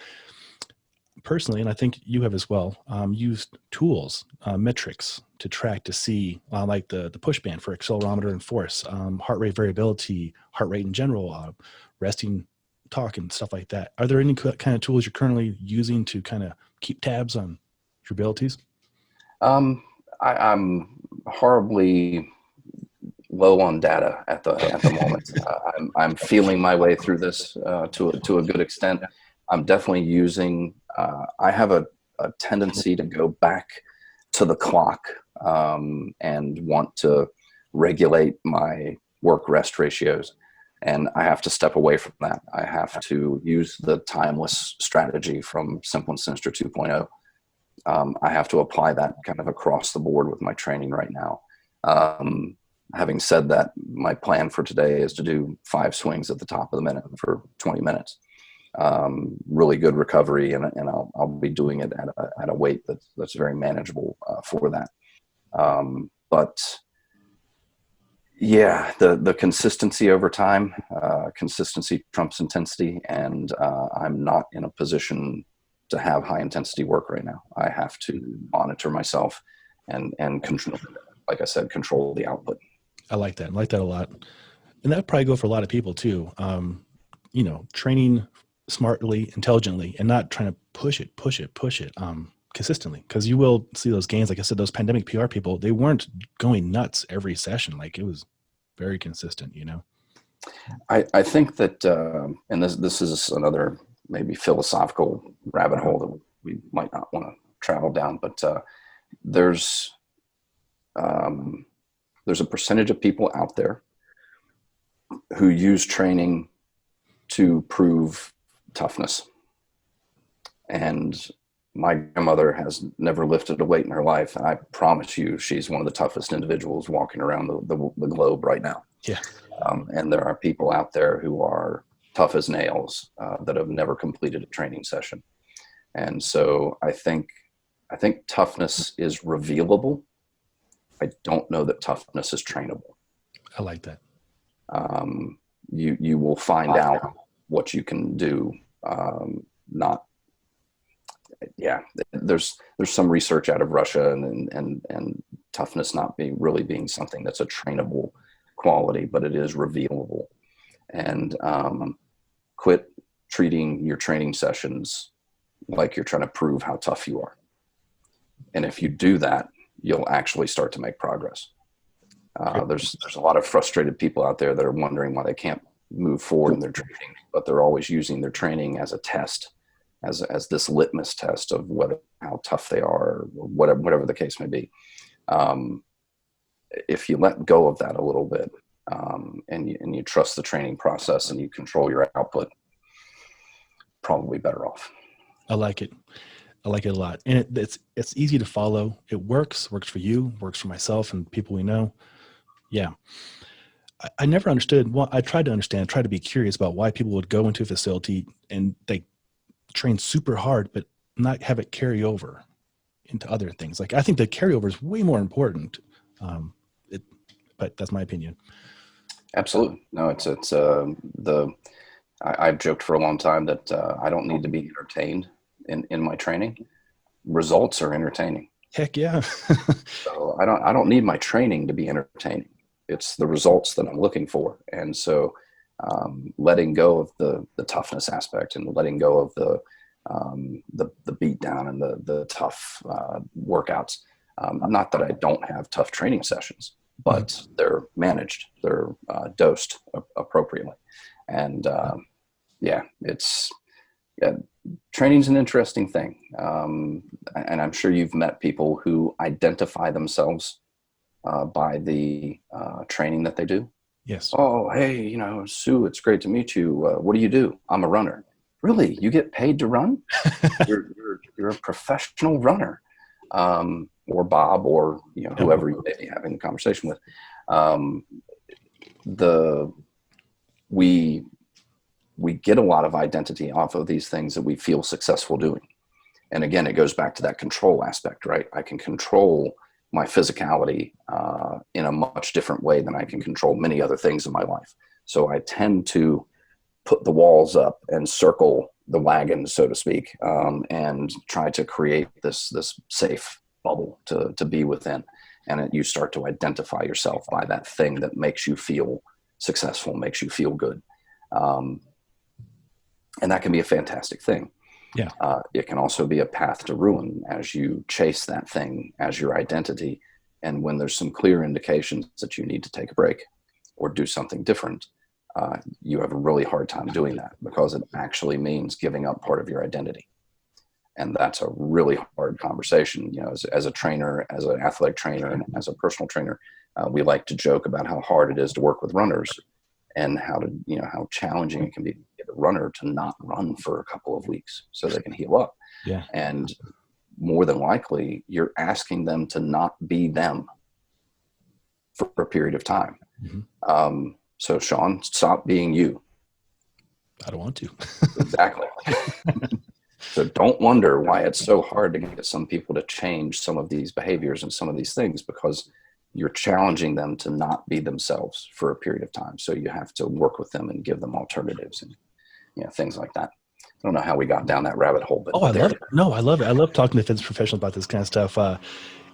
personally, and I think you have as well, used tools, metrics to track, to see like the push band for accelerometer and force, heart rate variability, heart rate in general, resting talk and stuff like that. Are there any kind of tools you're currently using to kind of keep tabs on your abilities? I'm horribly low on data at the moment. I'm feeling my way through this to a good extent. I'm definitely using. I have a tendency to go back to the clock and want to regulate my work-rest ratios, and I have to step away from that. I have to use the timeless strategy from Simple and Sinister 2.0. I have to apply that kind of across the board with my training right now. Having said that, my plan for today is to do 5 swings at the top of the minute for 20 minutes. Really good recovery, and I'll be doing it at a weight that's very manageable for that. But yeah, the consistency over time, consistency trumps intensity, and I'm not in a position to have high intensity work right now. I have to monitor myself and control, like I said, control the output. I like that. I like that a lot. And that probably go for a lot of people too. Training smartly, intelligently, and not trying to push it consistently, because you will see those gains. Like I said, those pandemic PR people, they weren't going nuts every session. Like, it was very consistent, I think that, and this is another maybe philosophical rabbit hole that we might not want to travel down, but there's a percentage of people out there who use training to prove toughness. And my grandmother has never lifted a weight in her life, and I promise you she's one of the toughest individuals walking around the globe right now. Yeah. And there are people out there who are tough as nails that have never completed a training session. And so I think toughness is revealable. I don't know that toughness is trainable. I like that. You will find out what you can do. There's some research out of Russia and toughness not being something that's a trainable quality, but it is revealable. And quit treating your training sessions like you're trying to prove how tough you are. And if you do that, you'll actually start to make progress. There's a lot of frustrated people out there that are wondering why they can't move forward in their training, but they're always using their training as a test, as this litmus test of how tough they are, or whatever the case may be. If you let go of that a little bit, and you trust the training process and you control your output, probably better off. I like it. I like it a lot. And it's easy to follow. It works for you, works for myself and people we know. Yeah. I never understood. Well, I tried to understand, tried to be curious about why people would go into a facility and they train super hard, but not have it carry over into other things. Like, I think the carryover is way more important. Um, it, but that's my opinion. Absolutely. No, I've joked for a long time that I don't need to be entertained in my training. Results are entertaining. Heck yeah. So I don't need my training to be entertaining. It's the results that I'm looking for. And so letting go of the toughness aspect and letting go of the beat down and the tough workouts. Not that I don't have tough training sessions, but they're managed, they're dosed appropriately. And training's an interesting thing. And I'm sure you've met people who identify themselves by the training that they do. Yes. Oh, hey, Sue, it's great to meet you. What do you do? I'm a runner. Really? You get paid to run? You're a professional runner. Or Bob, or whoever you may be having a conversation with. We get a lot of identity off of these things that we feel successful doing. And again, it goes back to that control aspect, right? I can control my physicality in a much different way than I can control many other things in my life. So I tend to put the walls up and circle the wagon, so to speak, and try to create this safe bubble to be within. And you start to identify yourself by that thing that makes you feel successful, makes you feel good. And that can be a fantastic thing. Yeah. It can also be a path to ruin as you chase that thing as your identity. And when there's some clear indications that you need to take a break or do something different, you have a really hard time doing that because it actually means giving up part of your identity. And that's a really hard conversation. As a trainer, as an athletic trainer, and as a personal trainer, we like to joke about how hard it is to work with runners and how challenging it can be to get a runner to not run for a couple of weeks so they can heal up. Yeah. And more than likely, you're asking them to not be them for a period of time. Mm-hmm. So Sean, stop being you. I don't want to. Exactly. So don't wonder why it's so hard to get some people to change some of these behaviors and some of these things, because you're challenging them to not be themselves for a period of time. So you have to work with them and give them alternatives and things like that. I don't know how we got down that rabbit hole, but I love it. No, I love it. I love talking to fitness professionals about this kind of stuff.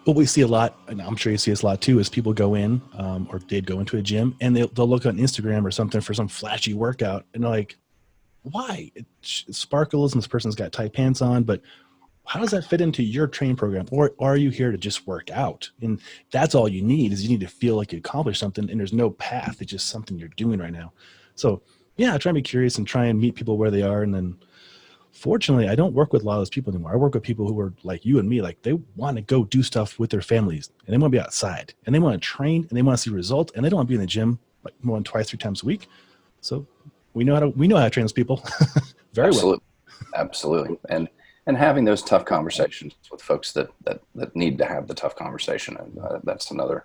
What we see a lot, and I'm sure you see this a lot too, is people go in or did go into a gym and they'll look on Instagram or something for some flashy workout and they're like, why? It sparkles and this person's got tight pants on, but how does that fit into your training program? Or are you here to just work out? And that's all you need is you need to feel like you accomplished something and there's no path. It's just something you're doing right now. So yeah, I try and be curious and try and meet people where they are. And then fortunately, I don't work with a lot of those people anymore. I work with people who are like you and me, like they want to go do stuff with their families and they want to be outside and they want to train and they want to see results and they don't want to be in the gym like more than twice, 3 times a week. So we know how to train those people very well. Absolutely. And having those tough conversations with folks that need to have the tough conversation. And that's another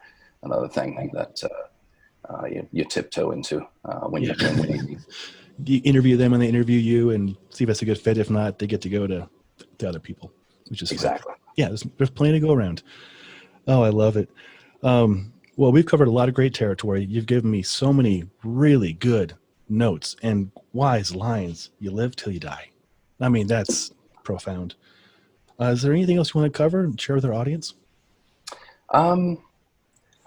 thing that you tiptoe into when you you interview them and they interview you and see if it's a good fit. If not, they get to go to other people, which is exactly. Fun. Yeah, there's plenty to go around. Oh, I love it. Well, we've covered a lot of great territory. You've given me so many really good notes and wise lines. You live till you die. I mean, that's profound. Is there anything else you want to cover and share with our audience? I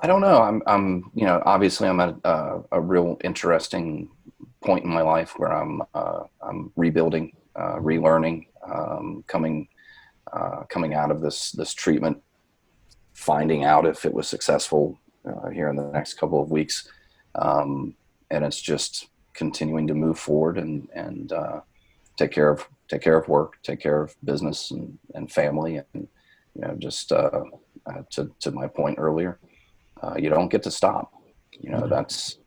don't know. I'm obviously I'm at a real interesting point in my life where I'm rebuilding, relearning, coming out of this treatment, finding out if it was successful here in the next couple of weeks, and it's just continuing to move forward and take care of work, take care of business and family, and just to my point earlier, you don't get to stop. That's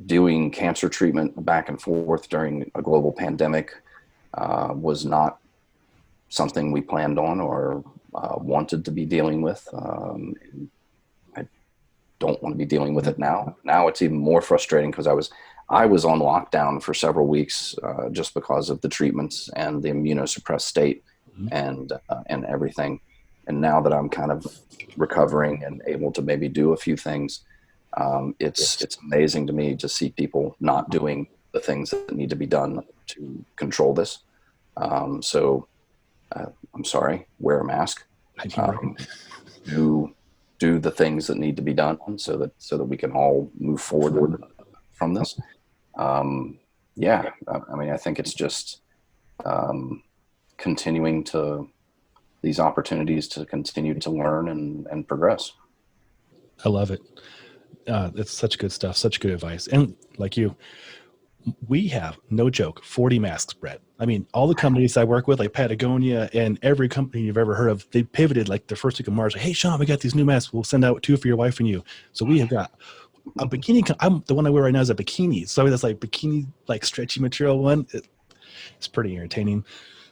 doing cancer treatment back and forth during a global pandemic was not something we planned on or wanted to be dealing with. don't want to be dealing with it now. Now it's even more frustrating because I was on lockdown for several weeks just because of the treatments and the immunosuppressed state and everything. And now that I'm kind of recovering and able to maybe do a few things, it's amazing to me to see people not doing the things that need to be done to control this. So I'm sorry, wear a mask. Do the things that need to be done so that we can all move forward from this. Yeah, I mean, I think it's just continuing to these opportunities to continue to learn and progress. I love it. It's such good stuff, such good advice. And like you, we have, no joke, 40 masks, Brett. I mean, all the companies I work with, like Patagonia and every company you've ever heard of, they pivoted like the first week of March. Like, hey, Sean, we got these new masks. We'll send out 2 for your wife and you. So we have got a bikini. The one I wear right now is a bikini. So that's like bikini, like stretchy material one. It's pretty entertaining.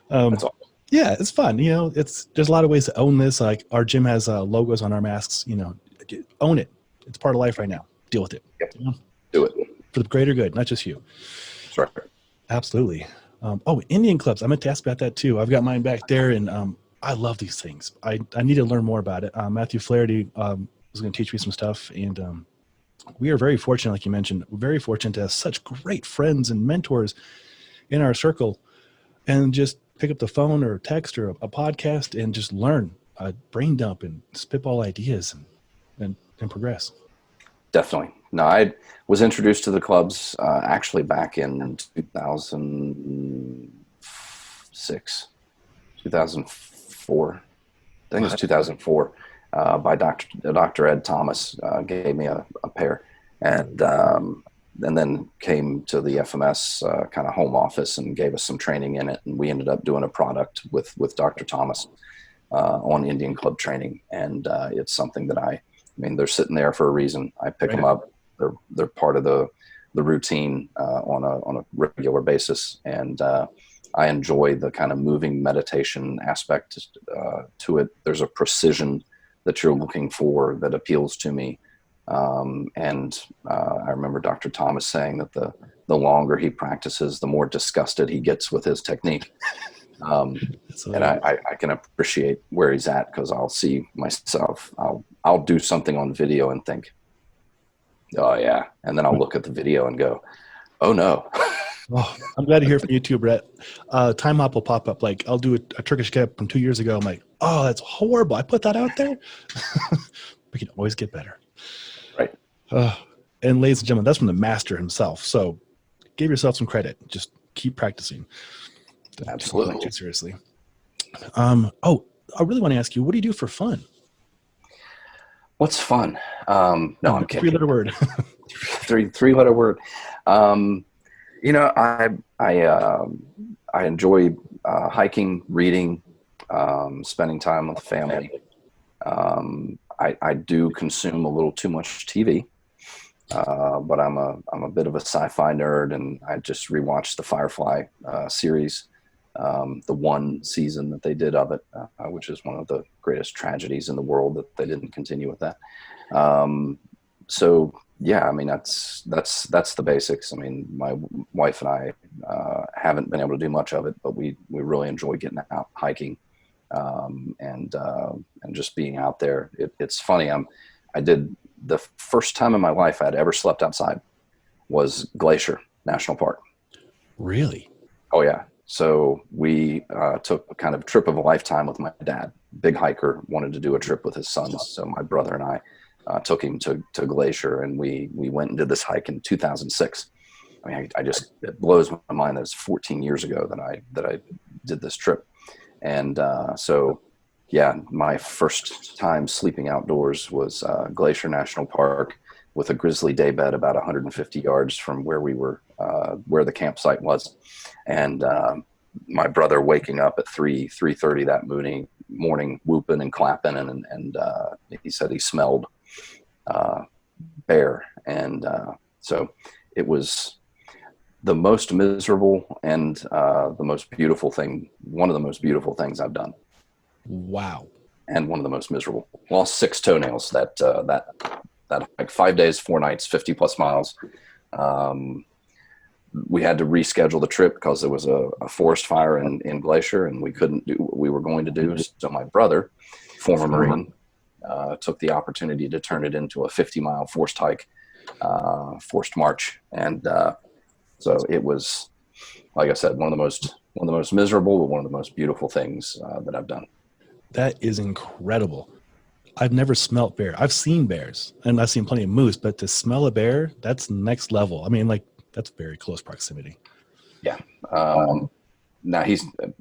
That's all. Yeah, it's fun. You know, there's a lot of ways to own this. Like our gym has logos on our masks. You know, own it. It's part of life right now. Deal with it. Yep. You know? Do it For the greater good, not just you. That's right. Absolutely. Indian clubs. I meant to ask about that too. I've got mine back there, and I love these things. I need to learn more about it. Matthew Flaherty was going to teach me some stuff, and we are very fortunate, like you mentioned, we're very fortunate to have such great friends and mentors in our circle, and just pick up the phone or text or a podcast and just learn, brain dump and spitball ideas and progress. Definitely. No, I was introduced to the clubs actually back in 2006, 2004. I think it was 2004 by Dr. Ed Thomas gave me a pair. And then came to the FMS kind of home office and gave us some training in it. And we ended up doing a product with Dr. Thomas on Indian club training. And it's something that I mean, they're sitting there for a reason. I pick them up. They're part of the routine on a regular basis. And I enjoy the kind of moving meditation aspect to it. There's a precision that you're looking for that appeals to me. And I remember Dr. Thomas saying that the longer he practices, the more disgusted he gets with his technique. And I can appreciate where he's at, because I'll see myself, I'll do something on video and think, oh yeah. And then I'll look at the video and go, oh no. Oh, I'm glad to hear from you too, Brett. Time hop will pop up. Like I'll do a Turkish get from 2 years ago. I'm like, oh, that's horrible. I put that out there. We can always get better. Right. And ladies and gentlemen, that's from the master himself. So give yourself some credit. Just keep practicing. Absolutely. Don't take it seriously. I really want to ask you, what do you do for fun? What's fun? No, I'm kidding. 3-letter word. three-letter word. You know, I enjoy hiking, reading, spending time with the family. I do consume a little too much TV, but I'm a bit of a sci-fi nerd, and I just rewatched the Firefly series, the one season that they did of it, which is one of the greatest tragedies in the world that they didn't continue with that. So yeah, I mean, that's the basics. I mean, my wife and I haven't been able to do much of it, but we really enjoy getting out hiking, and just being out there. It's funny. I did the first time in my life I'd ever slept outside was Glacier National Park. Really? Oh yeah. So we took a kind of trip of a lifetime with my dad. Big hiker, wanted to do a trip with his sons. So my brother and I took him to Glacier, and we went and did this hike in 2006. I mean, it blows my mind that it's 14 years ago that I did this trip. And so, yeah, my first time sleeping outdoors was Glacier National Park, with a grizzly daybed about 150 yards from where we were, where the campsite was. And my brother waking up at 3:30 that morning, whooping and clapping, and he said he smelled bear. And so it was the most miserable and the most beautiful thing, one of the most beautiful things I've done. Wow. And one of the most miserable. Lost 6 toenails that that hike, 5 days, 4 nights, 50 plus miles. We had to reschedule the trip because there was a forest fire in Glacier, and we couldn't do what we were going to do. So my brother, former Marine, took the opportunity to turn it into a 50-mile forced hike, forced march. And so it was, like I said, one of the most miserable, but one of the most beautiful things that I've done. That is incredible. I've never smelt bear. I've seen bears, and I've seen plenty of moose, but to smell a bear, that's next level. I mean, like, that's very close proximity. Yeah. Now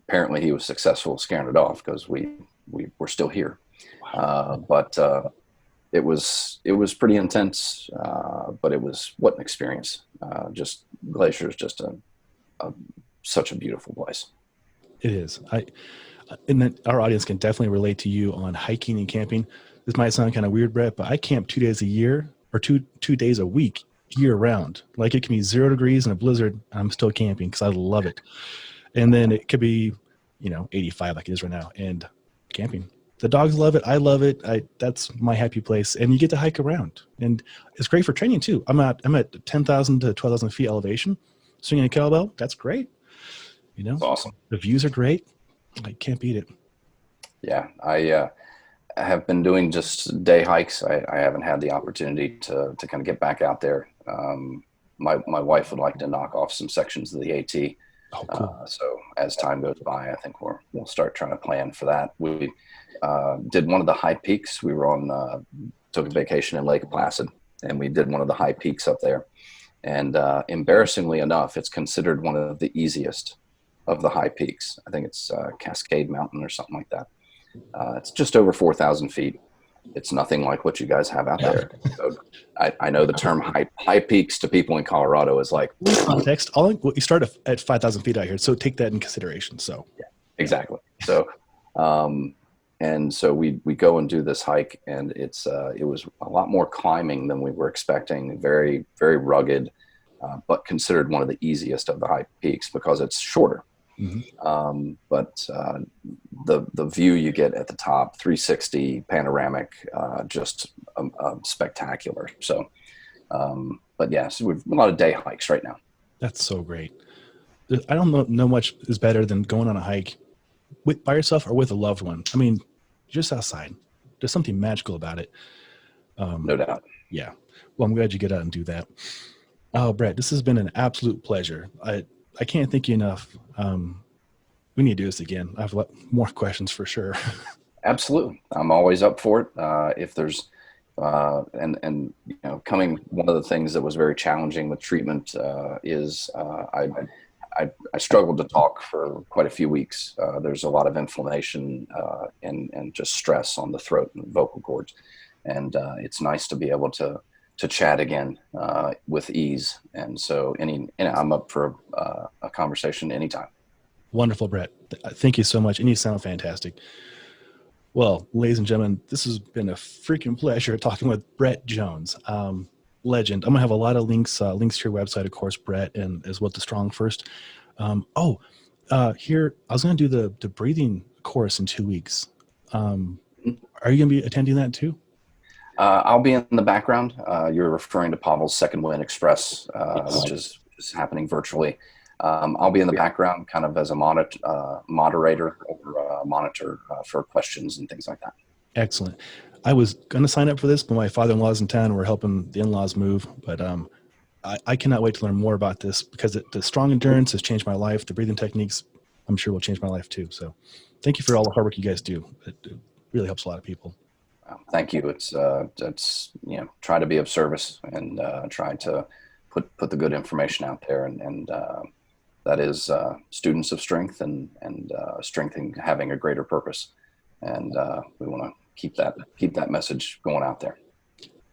apparently he was successful scaring it off, because we were still here. Wow. But it was pretty intense. But what an experience. Just Glacier is just such a beautiful place. It is. And then our audience can definitely relate to you on hiking and camping. This might sound kind of weird, Brett, but I camp 2 days a year, or two days a week, year round. Like, it can be 0 degrees in a blizzard, I'm still camping because I love it. And then it could be, 85 like it is right now, and camping. The dogs love it. I love it. That's my happy place. And you get to hike around, and it's great for training too. I'm at 10,000 to 12,000 feet elevation, swinging a kettlebell. That's great. It's awesome. The views are great. I can't beat it. Yeah, I have been doing just day hikes. I haven't had the opportunity to kind of get back out there. My wife would like to knock off some sections of the AT. Oh, cool. So as time goes by, I think we'll start trying to plan for that. We did one of the high peaks. We were took a vacation in Lake Placid, and we did one of the high peaks up there. And embarrassingly enough, it's considered one of the easiest of the high peaks. I think it's Cascade Mountain or something like that. It's just over 4,000 feet. It's nothing like what you guys have out there. So I know the term high peaks to people in Colorado is like context. You start at 5,000 feet out here, so take that in consideration. So yeah, exactly. So and so we go and do this hike, and it was a lot more climbing than we were expecting. Very, very rugged, but considered one of the easiest of the high peaks because it's shorter. Mm-hmm. But the view you get at the top, 360 panoramic, just spectacular. So, but yeah, so we've a lot of day hikes right now. That's so great. I don't know much is better than going on a hike by yourself or with a loved one. I mean, just outside. There's something magical about it. No doubt. Yeah. Well, I'm glad you get out and do that. Oh, Brett, this has been an absolute pleasure. I can't thank you enough. We need to do this again. I have a lot more questions for sure. Absolutely. I'm always up for it. If there's, and coming, one of the things that was very challenging with treatment is I struggled to talk for quite a few weeks. There's a lot of inflammation and just stress on the throat and vocal cords. And it's nice to be able to chat again with ease. And so I'm up for a conversation anytime. Wonderful, Brett. Thank you so much. And you sound fantastic. Well, ladies and gentlemen, this has been a freaking pleasure talking with Brett Jones. Legend. I'm going to have a lot of links to your website, of course, Brett, and as well to StrongFirst. Here, I was going to do the breathing course in 2 weeks. Are you going to be attending that too? I'll be in the background. You're referring to Pavel's Second Wind Express, yes, which is happening virtually. I'll be in the background kind of as a moderator or monitor for questions and things like that. Excellent. I was going to sign up for this, but my father-in-law's in town. We're helping the in-laws move. But I cannot wait to learn more about this because the strong endurance has changed my life. The breathing techniques, I'm sure, will change my life too. So thank you for all the hard work you guys do. It really helps a lot of people. Thank you. It's try to be of service and try to put the good information out there, and that is students of strength and strength in having a greater purpose. And we want to keep that message going out there.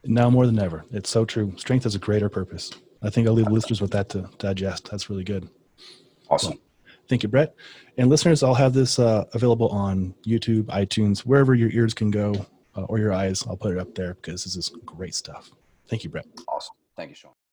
Now more than ever. It's so true. Strength has a greater purpose. I think I'll leave listeners with that to digest. That's really good. Awesome. Well, thank you, Brett. And listeners, I'll have this available on YouTube, iTunes, wherever your ears can go or your eyes. I'll put it up there because this is great stuff. Thank you, Brett. Awesome. Thank you, Sean.